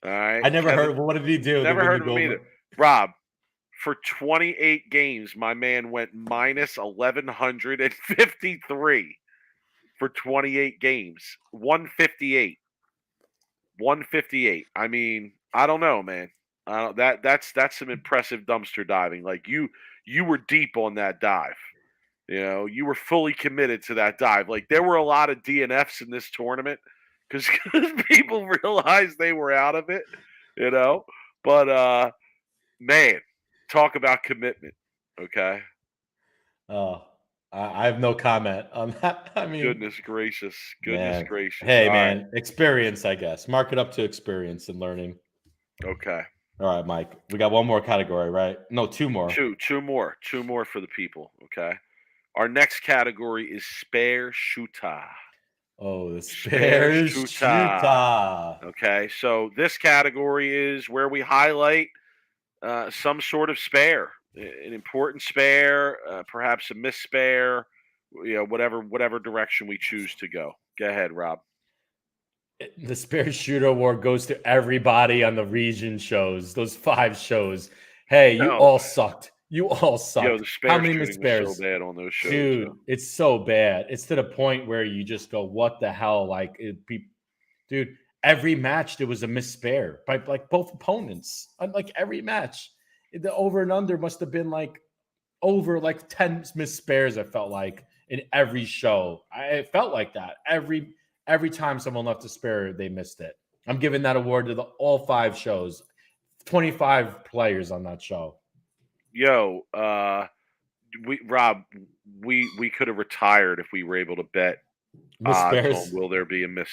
All right. I never heard. What did he do? Never heard of him either. Rob, for 28 games, my man went minus 1,153 for 28 games. 158. 158. I mean, I don't know, man. That's some impressive dumpster diving. Like you were deep on that dive. You were fully committed to that dive. Like there were a lot of DNFs in this tournament because people realized they were out of it. But man, talk about commitment. Okay. Oh, I have no comment on that. I mean, goodness gracious. Gracious. Hey, all man, right. Experience, I guess. Mark it up to experience and learning. Okay. All right, Mike. We got one more category, right? No, two more. Two more for the people. Okay. Our next category is spare shooter. Oh, the spare shooter. Okay. So this category is where we highlight some sort of spare, an important spare, perhaps a missed spare, whatever direction we choose to go. Go ahead, Rob. The Spare Shooter Award goes to everybody on the region shows, those 5 shows. Hey, you all sucked. You all sucked. Yo, the spare How many missed spares? Was so bad on those shows. Dude, it's so bad. It's to the point where you just go, what the hell? Like, dude, every match there was a missed spare by like both opponents. Like every match, the over and under must have been like over like 10 missed spares. I felt like in every show. I felt like that every time someone left a spare, they missed it. I'm giving that award to all 5 shows. 25 players on that show. Yo, Rob, we could have retired if we were able to bet odds on will there be a miss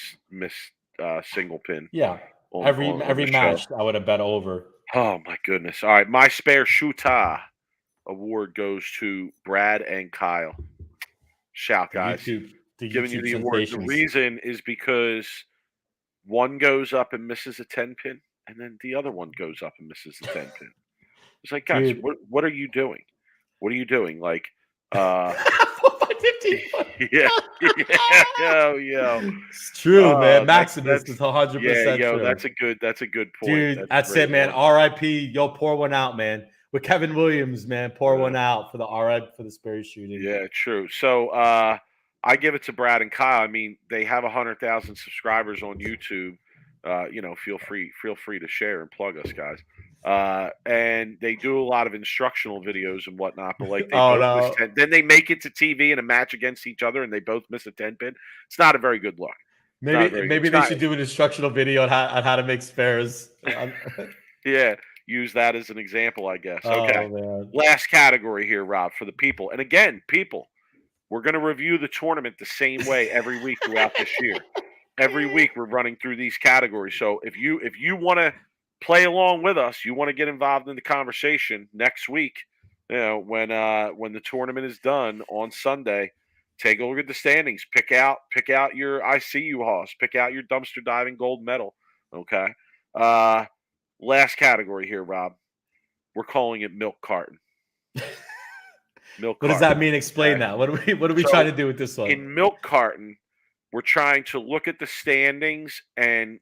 single pin. Yeah, every match I would have bet over. Oh my goodness! All right, my spare shooter award goes to Brad and Kyle. Shout, guys! Giving you the award. The reason is because one goes up and misses a 10 pin, and then the other one goes up and misses the 10 pin. It's like, guys, what are you doing? What are you doing? Like, 15. Yeah. It's true, man. Maximus is 100% true. That's a good point. Dude, that's it, man. R.I.P. Yo, pour one out, man. With Kevin Williams, man, pour one out for the Spare shooting. Yeah, true. So I give it to Brad and Kyle. I mean, they have 100,000 subscribers on YouTube. Feel free to share and plug us, guys. And they do a lot of instructional videos and whatnot, but like then they make it to TV in a match against each other and they both miss a 10 pin. It's not a very good look. Maybe they should do an instructional video on how to make spares. Yeah, use that as an example, I guess. Okay. Man. Last category here, Rob, for the people. And again, people, we're going to review the tournament the same way every week throughout this year. Every week we're running through these categories. So if you want to play along with us, you want to get involved in the conversation next week, when the tournament is done on Sunday, take a look at the standings, pick out your ICU Hoss, pick out your dumpster diving gold medal. Okay. Last category here, Rob. We're calling it milk carton. What does that mean? Explain that. What are we trying to do with this one? In milk carton, we're trying to look at the standings and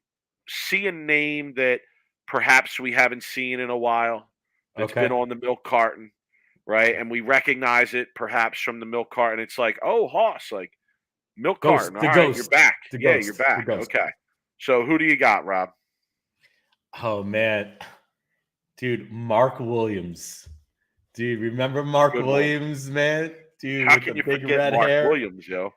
see a name that perhaps we haven't seen in a while. It's been on the milk carton, right? And we recognize it perhaps from the milk carton. It's like, oh, Hoss, like milk carton. All right, you're back. You're back. Okay. So who do you got, Rob? Oh, man. Dude, Mark Williams. Dude, remember Mark Williams, man? Dude, how can you forget Mark Williams, yo?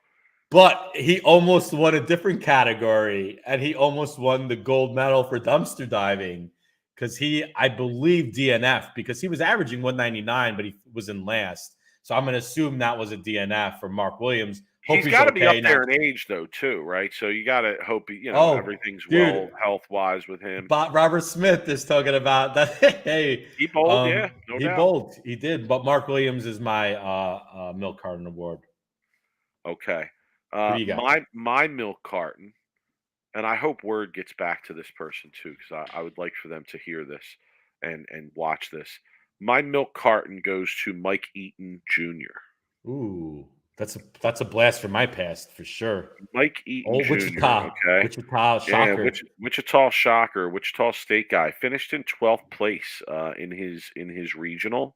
But he almost won a different category, and he almost won the gold medal for dumpster diving because I believe, DNF because he was averaging 199, but he was in last. So I'm going to assume that was a DNF for Mark Williams. Hope He's got to be up okay there now. in age, though, too, right? So you got to hope everything's dude, well health-wise with him. Robert Smith is talking about that. Hey, he bowled, no he doubt. bowled, he did. But Mark Williams is my milk carton award. Okay, Who you got? my milk carton, and I hope word gets back to this person too, because I would like for them to hear this and watch this. My milk carton goes to Mike Eaton Jr. Ooh, that's a blast from my past for sure. Mike Eaton Jr. Wichita, Okay, Wichita Shocker. Yeah, Wichita Shocker, Wichita State guy, finished in 12th place in his regional.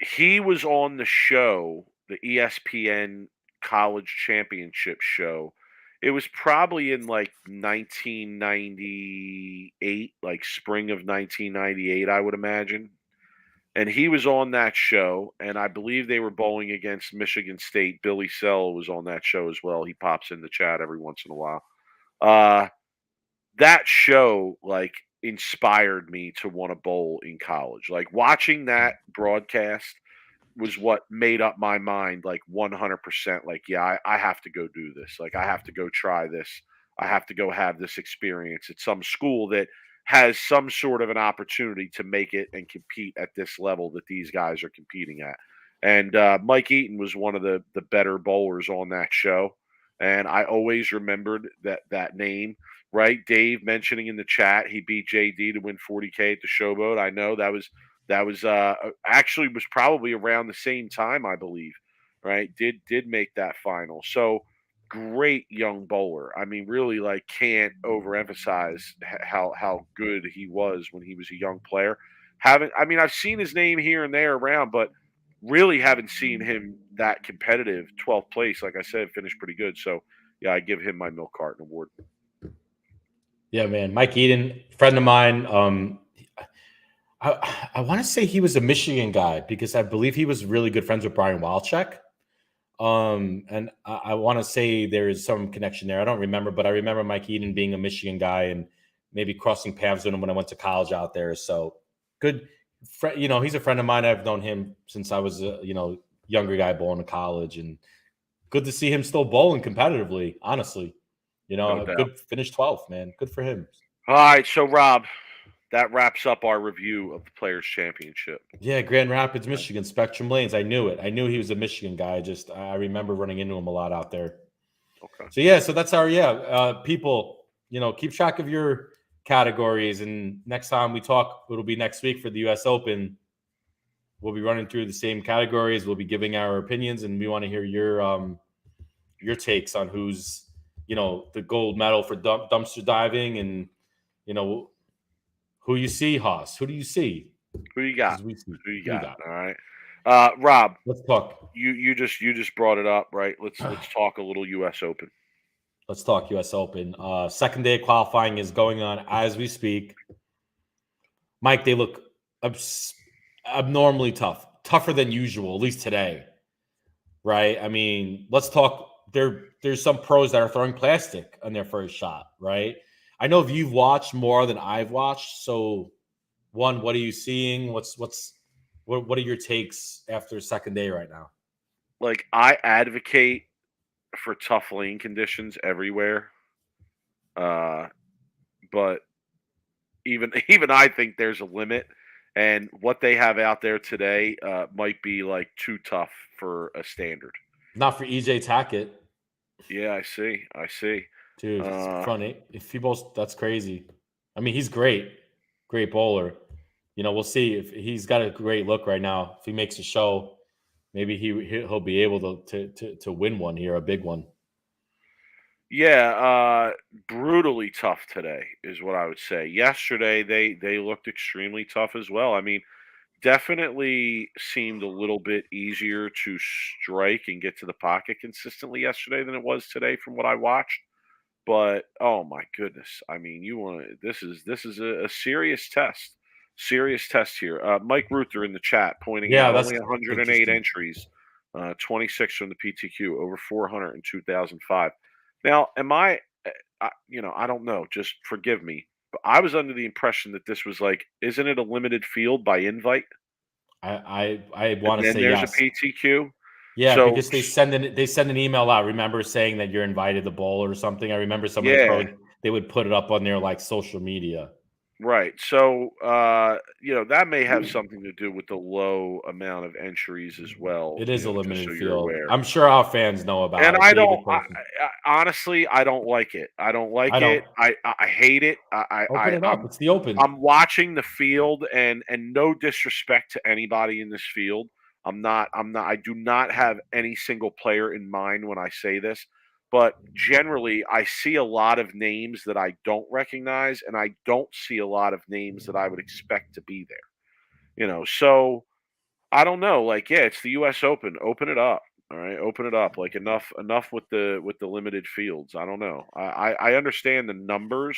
He was on the show, the ESPN College Championship show. It was probably in like 1998, like spring of 1998, I would imagine. And he was on that show, and I believe they were bowling against Michigan State. Billy Sell was on that show as well. He pops in the chat every once in a while. That show, like, inspired me to want to bowl in college. Like, watching that broadcast was what made up my mind, like, 100%. Like, yeah, I have to go do this. Like, I have to go try this. I have to go have this experience at some school that has some sort of an opportunity to make it and compete at this level that these guys are competing at. And Mike Eaton was one of the better bowlers on that show. And I always remembered that name. Right, Dave mentioning in the chat he beat JD to win 40K at the Showboat. I know that was actually was probably around the same time, I believe. Right, did make that final. So great young bowler. I mean, really, like, can't overemphasize how good he was when he was a young player. I've seen his name here and there around, but really haven't seen him that competitive. 12th place, like I said, finished pretty good. So yeah, I give him my milk carton award. Yeah, man. Mike Eaton, friend of mine. I want to say he was a Michigan guy because I believe he was really good friends with Brian Walchek. And I want to say there is some connection there. I don't remember, but I remember Mike Eaton being a Michigan guy and maybe crossing paths with him when I went to college out there. So good. He's a friend of mine. I've known him since I was a younger guy bowling in college, and good to see him still bowling competitively, honestly. Good finish 12th, man. Good for him. All right, so Rob, that wraps up our review of the Players Championship. Yeah, Grand Rapids, Michigan, Spectrum Lanes. I knew it. I knew he was a Michigan guy. I remember running into him a lot out there. Okay. So that's our people. Keep track of your categories, and next time we talk, it'll be next week for the U.S. Open. We'll be running through the same categories. We'll be giving our opinions, and we want to hear your takes on who's the gold medal for dumpster diving, and who you see, Haas. Who do you see? Who you got? Who you got? All right, Rob. Let's talk. You just brought it up, right? Let's talk a little U.S. Open. Let's talk U.S. Open. Second day of qualifying is going on as we speak. Mike, they look abnormally tougher than usual, at least today. Right? I mean, let's talk. There's some pros that are throwing plastic on their first shot, right? I know if you've watched more than I've watched. So, one, what are you seeing? What are your takes after second day right now? Like, I advocate for tough lane conditions everywhere, but even I think there's a limit, and what they have out there today might be like too tough for a standard. Not for EJ Tackett. Yeah, I see. Dude, it's funny. If he bowls, that's crazy. I mean, he's great bowler. We'll see if he's got a great look right now. If he makes a show, maybe he'll be able to win one here, a big one. Yeah, brutally tough today is what I would say. Yesterday they looked extremely tough as well. I mean, definitely seemed a little bit easier to strike and get to the pocket consistently yesterday than it was today from what I watched. But oh my goodness, I mean, this is a serious test. Serious test here. Mike Ruther in the chat pointing out only 108 entries, 26 from the PTQ, over 400 in 2005. Now, am I don't know, just forgive me. But I was under the impression that this was like, isn't it a limited field by invite? I want And to then say there's yes. a PTQ. Yeah, So because they send an email out. Remember saying that you're invited to bowl or something? I remember some of the yeah, pros, they would put it up on their like social media. right. So that may have something to do with the low amount of entries as well. It is a Just so limited you're field. aware. I'm sure our fans know about And it. I don't. David person. Honestly, I don't like it. I don't I like don't it. I hate it. open it up. It's the open. I'm watching the field, and no disrespect to anybody in this field. I do not have any single player in mind when I say this, but generally I see a lot of names that I don't recognize, and I don't see a lot of names that I would expect to be there. So I don't know. Like, yeah, it's the US Open. Open it up. All right, open it up. Like enough with the limited fields. I don't know. I understand the numbers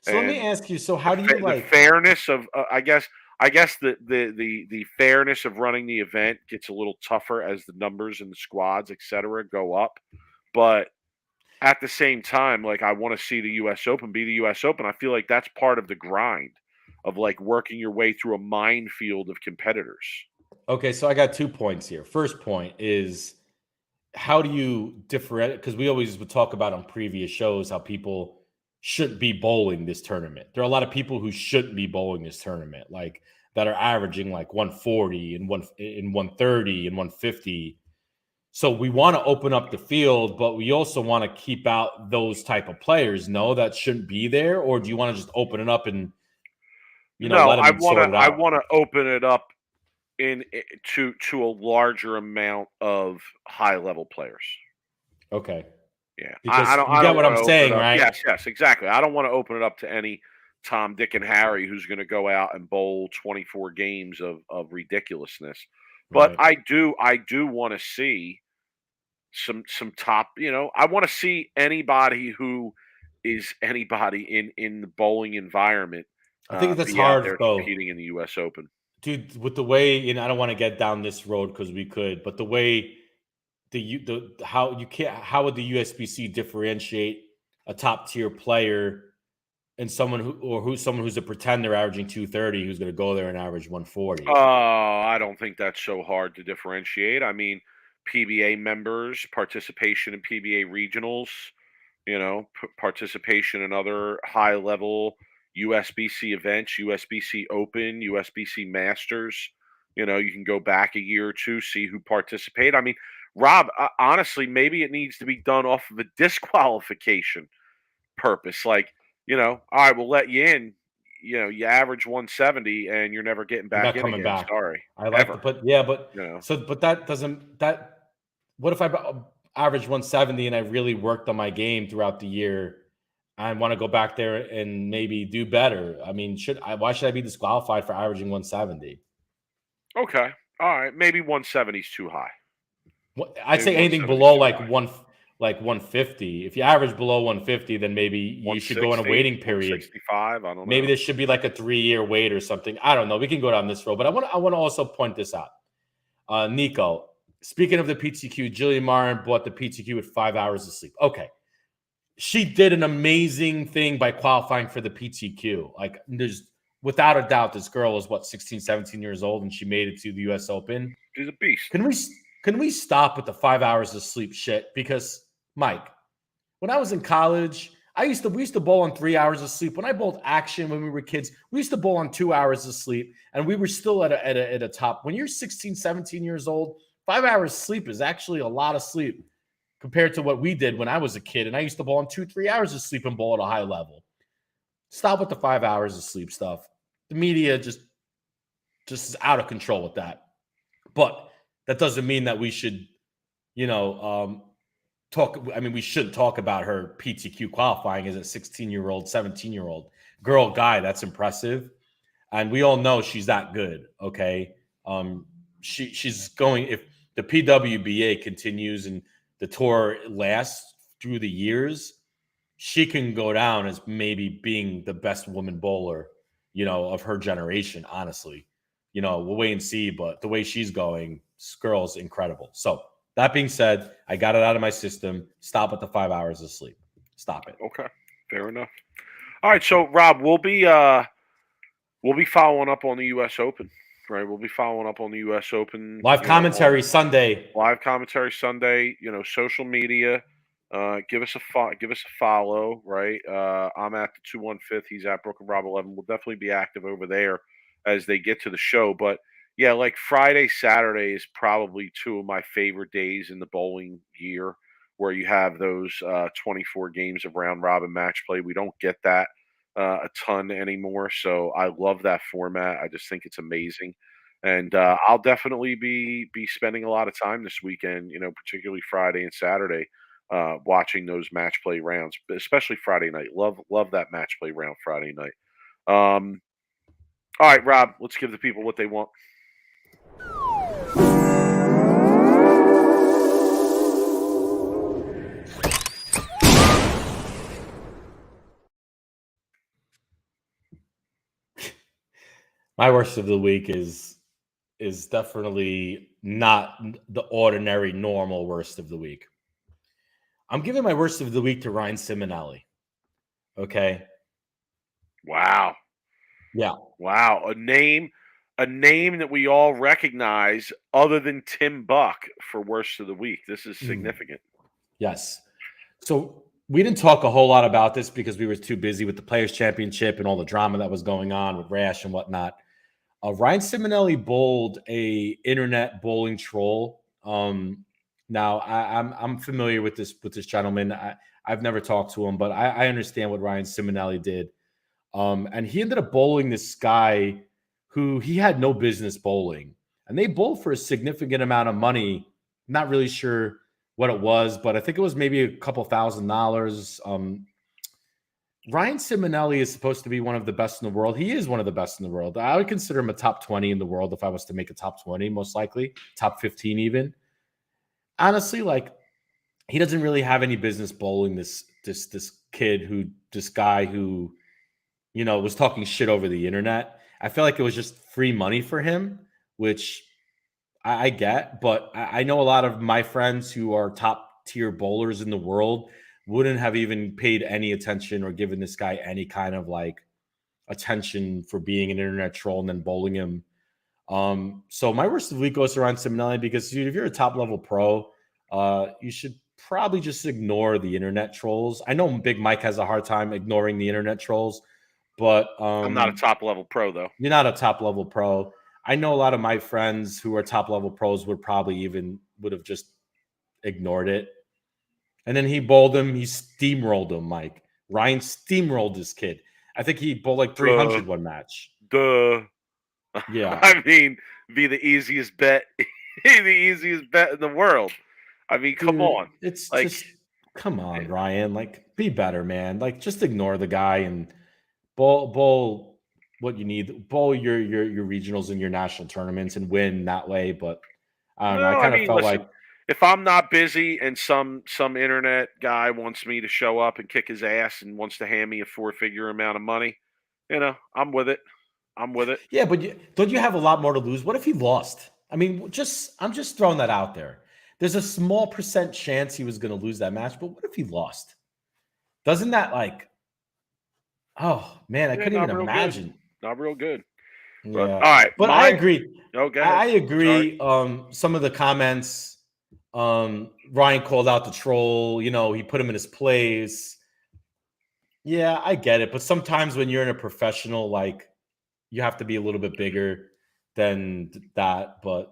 So let me and ask you. So how do you the like? fairness of I guess the fairness of running the event gets a little tougher as the numbers and the squads, etc., go up. But at the same time, like, I want to see the US Open be the US Open. I feel like that's part of the grind of like working your way through a minefield of competitors. Okay, so I got 2 points here. First point is how do you differentiate? Because we always would talk about on previous shows how people shouldn't be bowling this tournament. There are a lot of people who shouldn't be bowling this tournament, like that are averaging like 140 and 130 and 150. So we want to open up the field, but we also want to keep out those type of players. No, that shouldn't be there. Or do you want to just open it up and No, let them sort it I out? want to open it up to a larger amount of high level players. Okay. Yeah, Because you I get don't what want I'm to open it saying, up. right? Yes, exactly. I don't want to open it up to any Tom, Dick, and Harry who's going to go out and bowl 24 games of ridiculousness. But Right. I do want to see some top. I want to see anybody who is anybody in the bowling environment I think that's be out hard there though. competing in the U.S. Open. Dude, with the way, I don't want to get down this road because we could, but the way how you can't, how would the USBC differentiate a top tier player and someone who's a pretender averaging 230 who's going to go there and average 140? I don't think that's so hard to differentiate. I mean, PBA members, participation in PBA regionals, participation in other high level USBC events, USBC Open, USBC Masters. You can go back a year or two, see who participate. I mean, Rob, honestly, maybe it needs to be done off of a disqualification purpose. Like, all right, we'll let you in. You average 170 and you're never getting You're back not in coming again. back. Sorry. I like to Ever. put, yeah, but You know. but that doesn't, what if I average 170 and I really worked on my game throughout the year? I want to go back there and maybe do better. I mean, why should I be disqualified for averaging 170? Okay. All right. Maybe 170 is too high. I'd Maybe say anything 170 is below too high. like 150. If you average below 150, then maybe you should go on a 160, waiting period. 165. I don't know. Maybe there should be like a 3-year wait or something. I don't know. We can go down this road, but I want to also point this out. Nico, speaking of the PTQ, Jillian Marin bought the PTQ with 5 hours of sleep. Okay. She did an amazing thing by qualifying for the PTQ. Like, there's without a doubt, this girl is 16, 17 years old, and she made it to the US Open. She's a beast. Can we stop with the 5 hours of sleep shit? Because, Mike, when I was in college, we used to bowl on 3 hours of sleep. When I bowled action when we were kids, we used to bowl on 2 hours of sleep, and we were still at a top. When you're 16, 17 years old, 5 hours sleep is actually a lot of sleep compared to what we did when I was a kid. And I used to bowl on 2-3 hours of sleep and bowl at a high level. Stop with the 5 hours of sleep stuff. The media just is out of control with that. But that doesn't mean that we should, talk. I mean, we should talk about her PTQ qualifying as a 16-year-old, 17-year-old girl, guy. That's impressive. And we all know she's that good. Okay. She's going, if the PWBA continues and the tour lasts through the years, she can go down as maybe being the best woman bowler, of her generation, honestly. We'll wait and see, but the way she's going, this girl's incredible. So that being said, I got it out of my system. Stop at the 5 hours of sleep. Stop it. Okay. Fair enough. All right, so Rob, we'll be following up on the U.S. Open, right? We'll be following up on the U.S. Open. Live commentary Sunday. Live commentary Sunday. Social media. Give us a follow, right? I'm at the 215. He's at Brooklyn Rob 11. We'll definitely be active over there as they get to the show. But yeah, like Friday, Saturday is probably two of my favorite days in the bowling year, where you have those 24 games of round robin match play. We don't get that a ton anymore, so I love that format. I just think it's amazing. And I'll definitely be spending a lot of time this weekend, particularly Friday and Saturday, watching those match play rounds, but especially Friday night. Love that match play round Friday night. All right, Rob, let's give the people what they want. My worst of the week is definitely not the ordinary, normal worst of the week. I'm giving my worst of the week to Ryan Simonelli. Okay. Wow. Yeah. Wow. A name that we all recognize other than Tim Buck for worst of the week. This is significant. Yes. So we didn't talk a whole lot about this because we were too busy with the Players Championship and all the drama that was going on with Rash and whatnot. Ryan Simonelli bowled a internet bowling troll. Now I'm familiar with this gentleman. I've never talked to him, but I understand what Ryan Simonelli did. And he ended up bowling this guy who he had no business bowling, and they bowled for a significant amount of money. Not really sure what it was, but I think it was maybe a couple $1,000s. Ryan Simonelli is supposed to be one of the best in the world. He is one of the best in the world. I would consider him a top 20 in the world if I was to make a top 20, most likely top 15 even. Honestly, like, he doesn't really have any business bowling this guy who, was talking shit over the internet. I feel like it was just free money for him, which I get, but I know a lot of my friends who are top tier bowlers in the world wouldn't have even paid any attention or given this guy any kind of like attention for being an internet troll and then bowling him. So my worst of the week goes around Simonelli because, dude, if you're a top level pro, you should probably just ignore the internet trolls. I know Big Mike has a hard time ignoring the internet trolls, but I'm not a top level pro though. You're not a top level pro. I know a lot of my friends who are top level pros would have just ignored it. And then he bowled him. He steamrolled him, Mike. Ryan steamrolled this kid. I think he bowled like 300 one match. Duh. Yeah. I mean, be the easiest bet. The easiest bet in the world. I mean, come on. It's like, just, come on, Ryan. Like, be better, man. Like, just ignore the guy and bowl what you need. Bowl your regionals and your national tournaments and win that way. But I don't know. I kind of felt like, if I'm not busy and some internet guy wants me to show up and kick his ass and wants to hand me a 4-figure amount of money, I'm with it. Yeah, but don't you have a lot more to lose? What if he lost? I mean, I'm just throwing that out there. There's a small % chance he was going to lose that match, but what if he lost? Doesn't that like? Oh man, I couldn't even imagine. Not real good. Yeah. But, all right, but I agree. Okay. I agree. Some of the comments. Ryan called out the troll. He put him in his place. Yeah, I get it. But sometimes when you're in a professional, like, you have to be a little bit bigger than that. But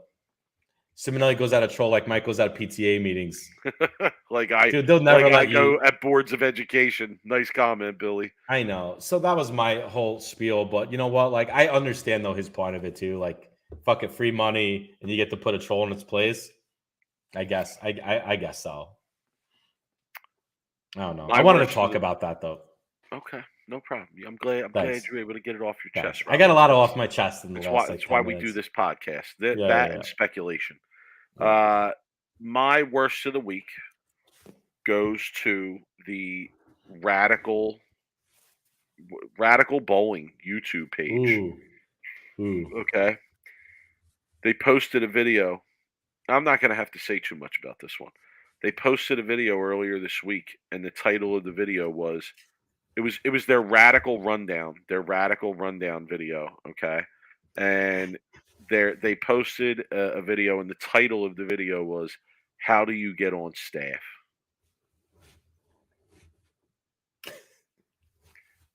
Simonelli goes out of troll like Mike goes out of PTA meetings. Dude, they'll never let you go at boards of education. Nice comment, Billy. I know. So that was my whole spiel. But you know what? Like, I understand though his point of it too. Like, fuck it, free money, and you get to put a troll in its place. I guess. I guess so. I don't know. I wanted to talk about that though. Okay, no problem. I'm glad you were able to get it off your chest. I got a lot off my chest in the last. That's why we do this podcast. And speculation. My worst of the week goes to the Radical Bowling YouTube page. Ooh. Okay. They posted a video. I'm not going to have to say too much about this one. They posted a video earlier this week, and the title of the video was It was their radical rundown video. Okay, and they posted a video, and the title of the video was "How do you get on staff?"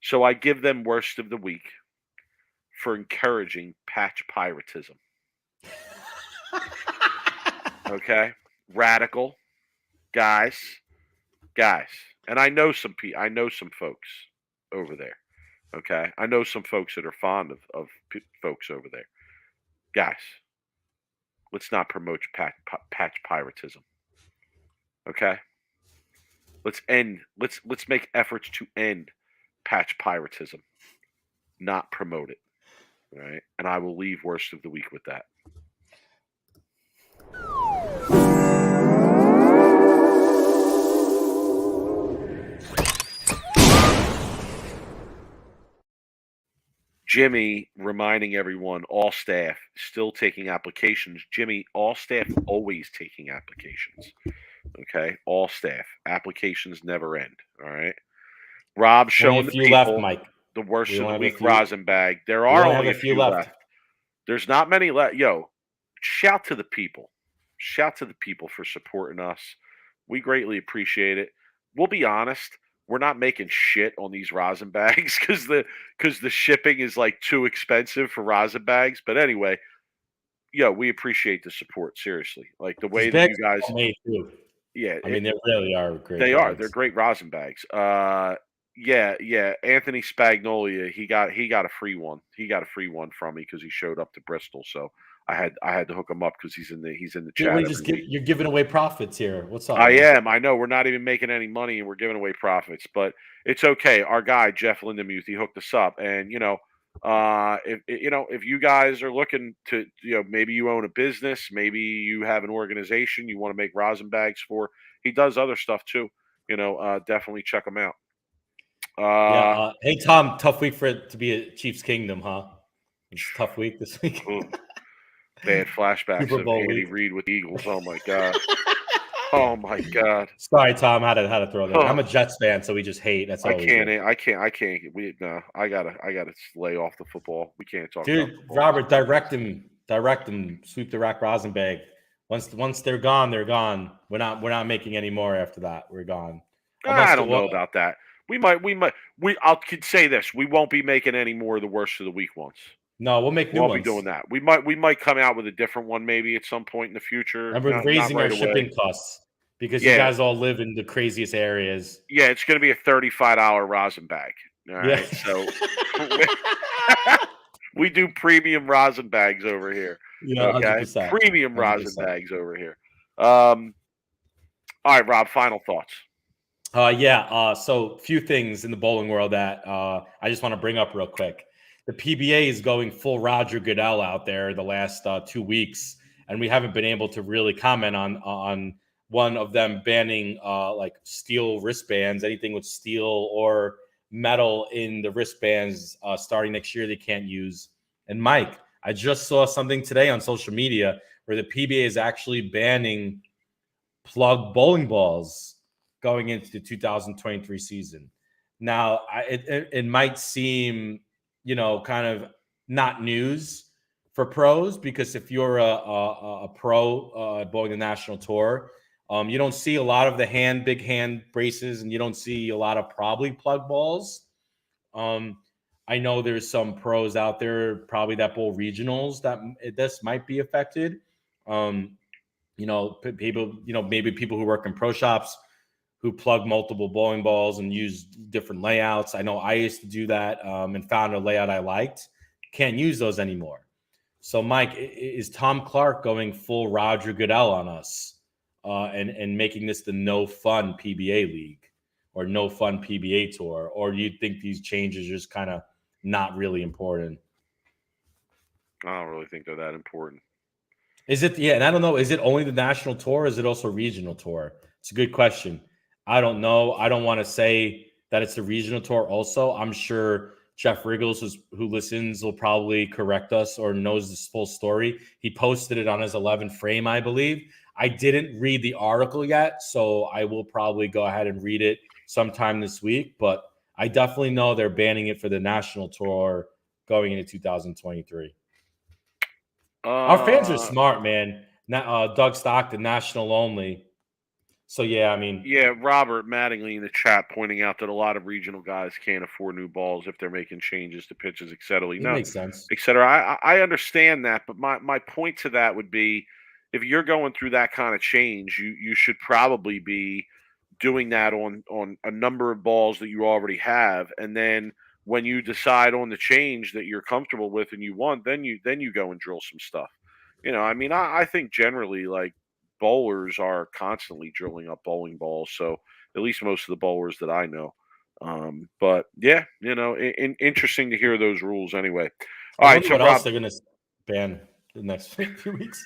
So I give them worst of the week for encouraging patch piratism. Okay, radical guys, and I know some folks over there. Okay, I know some folks that are fond of folks over there. Guys, let's not promote patch piratism. Okay, let's make efforts to end patch piratism, not promote it. All right, and I will leave worst of the week with that. Jimmy reminding everyone, all staff still taking applications. Jimmy, all staff always taking applications. Okay, all staff applications never end. All right. Rob showing the people left, Mike. The worst of the week rosin bag. There are only a few left. There's not many left. Yo, shout to the people. Shout to the people for supporting us. We greatly appreciate it. We'll be honest. We're not making shit on these rosin bags because the shipping is like too expensive for rosin bags. But anyway, we appreciate the support. Seriously, like the way that you guys made too. Yeah, I mean they really are great. They are. They're great rosin bags. Yeah. Anthony Spagnolia, he got a free one. He got a free one from me because he showed up to Bristol. So I had to hook him up because he's in the chat. You're giving away profits here. What's up? I am. I know we're not even making any money and we're giving away profits, but it's okay. Our guy Jeff Lindemuth, he hooked us up, and if you guys are looking to, maybe you own a business, maybe you have an organization you want to make rosin bags for. He does other stuff too. Definitely check him out. Hey Tom, tough week for it to be a Chiefs Kingdom, huh? It's a tough week this week. Bad flashbacks of Andy Reid with the Eagles. Oh my god. Oh my god. Sorry, Tom. How to throw that? I'm a Jets fan, so we just hate. That's all. I can't. I gotta lay off the football. We can't talk. Dude, about Robert, direct him. Sweep the rack rosin bag. Once they're gone, they're gone. We're not making any more after that. We're gone. I don't know about that. I could say this. We won't be making any more of the worst of the week ones. No, we'll make new ones. We'll be doing that. We might come out with a different one maybe at some point in the future. And we're raising our shipping costs because you guys all live in the craziest areas. Yeah, it's going to be a $35 rosin bag. All right, so we do premium rosin bags over here. Yeah, okay, 100%. Premium 100%. Rosin bags over here. All right, Rob. Final thoughts. So a few things in the bowling world that I just want to bring up real quick. The PBA is going full Roger Goodell out there the last 2 weeks, and we haven't been able to really comment on one of them banning like steel wristbands, anything with steel or metal in the wristbands starting next year they can't use. And Mike, I just saw something today on social media where the PBA is actually banning plug bowling balls going into the 2023 season. Now, it might seem, kind of not news for pros, because if you're a pro bowling the national tour, you don't see a lot of the big hand braces, and you don't see a lot of probably plug balls. I know there's some pros out there probably that bowl regionals that this might be affected. People, maybe people who work in pro shops who plug multiple bowling balls and use different layouts. I know I used to do that and found a layout I liked. Can't use those anymore. So, Mike, is Tom Clark going full Roger Goodell on us and making this the no fun PBA league or no fun PBA tour? Or do you think these changes are just kind of not really important? I don't really think they're that important. Is it? Yeah, and I don't know. Is it only the national tour? Or is it also regional tour? It's a good question. I don't know. I don't want to say that it's the regional tour also. I'm sure Jeff Riggles, who listens, will probably correct us or knows this full story. He posted it on his 11 frame, I believe. I didn't read the article yet, so I will probably go ahead and read it sometime this week. But I definitely know they're banning it for the national tour going into 2023. Our fans are smart, man. Doug Stockton, national only. So, yeah, I mean. Yeah, Robert Mattingly in the chat pointing out that a lot of regional guys can't afford new balls if they're making changes to pitches, et cetera. It makes sense. Et cetera. I understand that, but my point to that would be if you're going through that kind of change, you should probably be doing that on a number of balls that you already have. And then when you decide on the change that you're comfortable with and you want, then you go and drill some stuff. I mean, I think generally like bowlers are constantly drilling up bowling balls. So at least most of the bowlers that I know. But yeah, interesting to hear those rules anyway. All I right, wonder so what Rob, else they're going to ban the next few weeks.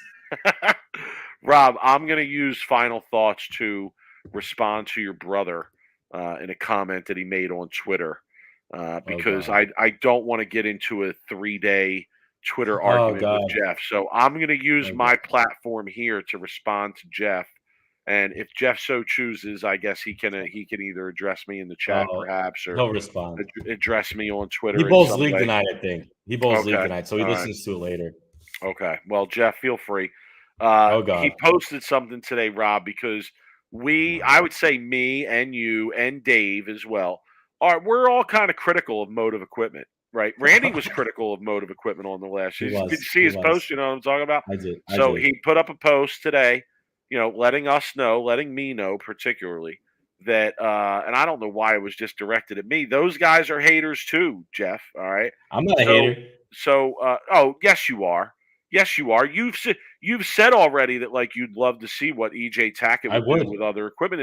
Rob, I'm going to use final thoughts to respond to your brother in a comment that he made on Twitter because I don't want to get into a 3-day Twitter argument with Jeff. So I'm going to use my platform here to respond to Jeff. And if Jeff so chooses, I guess he can either address me in the chat perhaps or he'll respond. Address me on Twitter. He bowls league tonight, I think. He bowls league tonight, so he listens to it later. Okay. Well, Jeff, feel free. He posted something today, Rob, because I would say me and you and Dave as well, we're all kind of critical of motive equipment, right? Randy was critical of motive equipment on the last. Did you see his post? You know what I'm talking about? I did. He put up a post today, letting me know particularly that, and I don't know why it was just directed at me. Those guys are haters too, Jeff. All right. I'm not a hater. So, yes, you are. Yes, you are. You've said already that like you'd love to see what EJ Tackett would do with other equipment.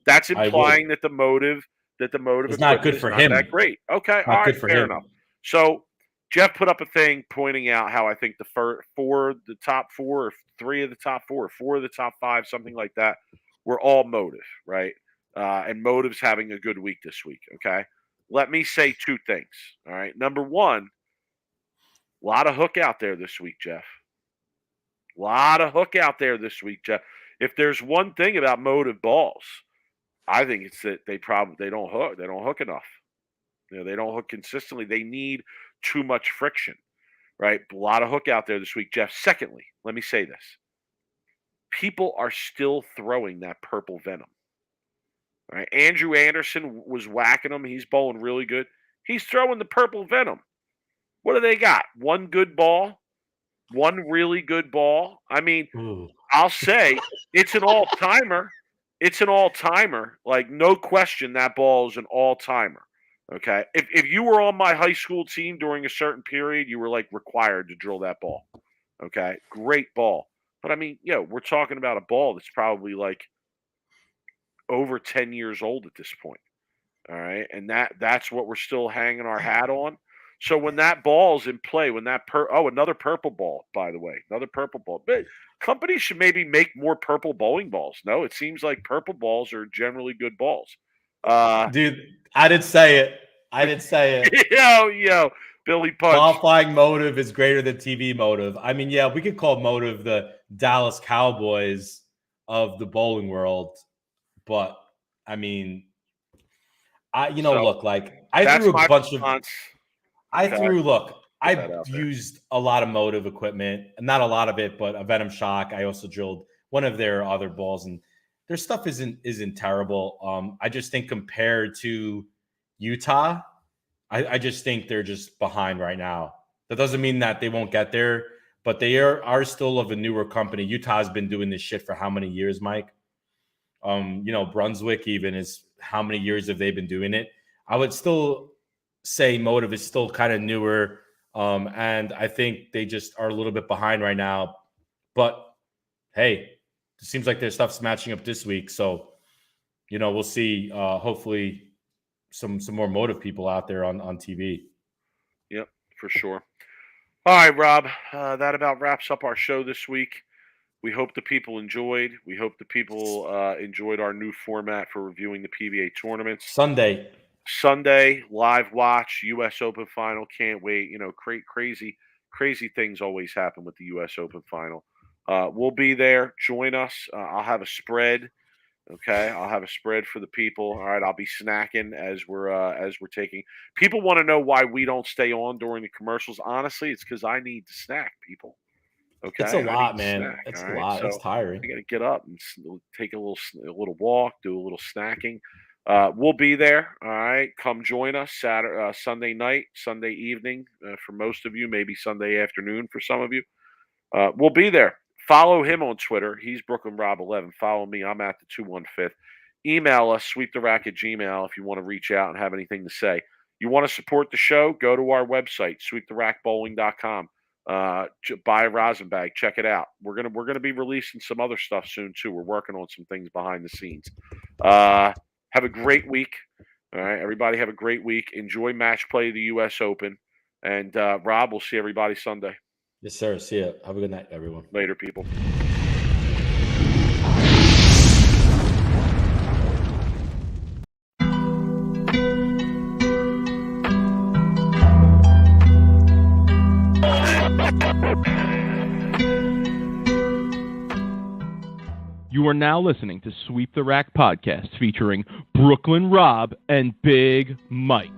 That's implying that the motive is not good for him. That great. Okay, all right, fair enough. So Jeff put up a thing pointing out how I think the top four, or 3 of the top 4, or 4 of the top 5, something like that, were all motive, right? And motive's having a good week this week. Okay, let me say 2 things. All right, number 1. A lot of hook out there this week, Jeff. A lot of hook out there this week, Jeff. If there's one thing about motive balls, I think it's that they don't hook. They don't hook enough. They don't hook consistently. They need too much friction, right? A lot of hook out there this week, Jeff. Secondly, let me say this. People are still throwing that purple venom. All right? Andrew Anderson was whacking them. He's bowling really good. He's throwing the purple venom. What do they got? 1 good ball? 1 really good ball? I mean, I'll say it's an all-timer. It's an all-timer. Like, no question that ball is an all-timer. Okay? If you were on my high school team during a certain period, you were, like, required to drill that ball. Okay? Great ball. But, I mean, we're talking about a ball that's probably, like, over 10 years old at this point. All right? And that's what we're still hanging our hat on. So when that ball's in play, another purple ball, by the way, another purple ball. But companies should maybe make more purple bowling balls. No, it seems like purple balls are generally good balls. Dude, I didn't say it. Yo, Billy Punch. Qualifying motive is greater than TV motive. I mean, we could call motive the Dallas Cowboys of the bowling world, but I mean, I threw a bunch of. I've used a lot of motive equipment, not a lot of it, but a Venom Shock. I also drilled one of their other balls, and their stuff isn't terrible. I just think compared to Utah, I just think they're just behind right now. That doesn't mean that they won't get there, but they are still of a newer company. Utah's been doing this shit for how many years, Mike? Brunswick even is how many years have they been doing it? I would still say motive is still kind of newer, and I think they just are a little bit behind right now. But hey, it seems like their stuff's matching up this week, so we'll see. Hopefully, some more motive people out there on TV. Yep, for sure. All right, Rob, that about wraps up our show this week. We hope the people enjoyed. We hope the people enjoyed our new format for reviewing the PBA tournaments. Sunday, live watch, U.S. Open final. Can't wait. Crazy things always happen with the U.S. Open final. We'll be there. Join us. I'll have a spread Okay, I'll have a spread for the people. All right, I'll be snacking as we're taking. People want to know why we don't stay on during the commercials. Honestly, it's because I need to snack, people. Okay, It's a I need lot, to man. snack. It's All a right, lot. It's so tiring. I got to get up and take a little walk, do a little snacking. We'll be there. All right, come join us Saturday, Sunday night, Sunday evening for most of you, maybe Sunday afternoon for some of you. We'll be there. Follow him on Twitter. He's Brooklyn Rob 11. Follow me. I'm at the 215th. Email us, sweeptherack@gmail, if you want to reach out and have anything to say. You want to support the show? Go to our website, sweeptherackbowling.com. Buy a rosin bag. Check it out. We're gonna be releasing some other stuff soon too. We're working on some things behind the scenes. Have a great week. All right, everybody. Have a great week. Enjoy match play of the U.S. Open. And Rob, we'll see everybody Sunday. Yes, sir. See ya. Have a good night, everyone. Later, people. You are now listening to Sweep the Rack podcast featuring Brooklyn Rob and Big Mike.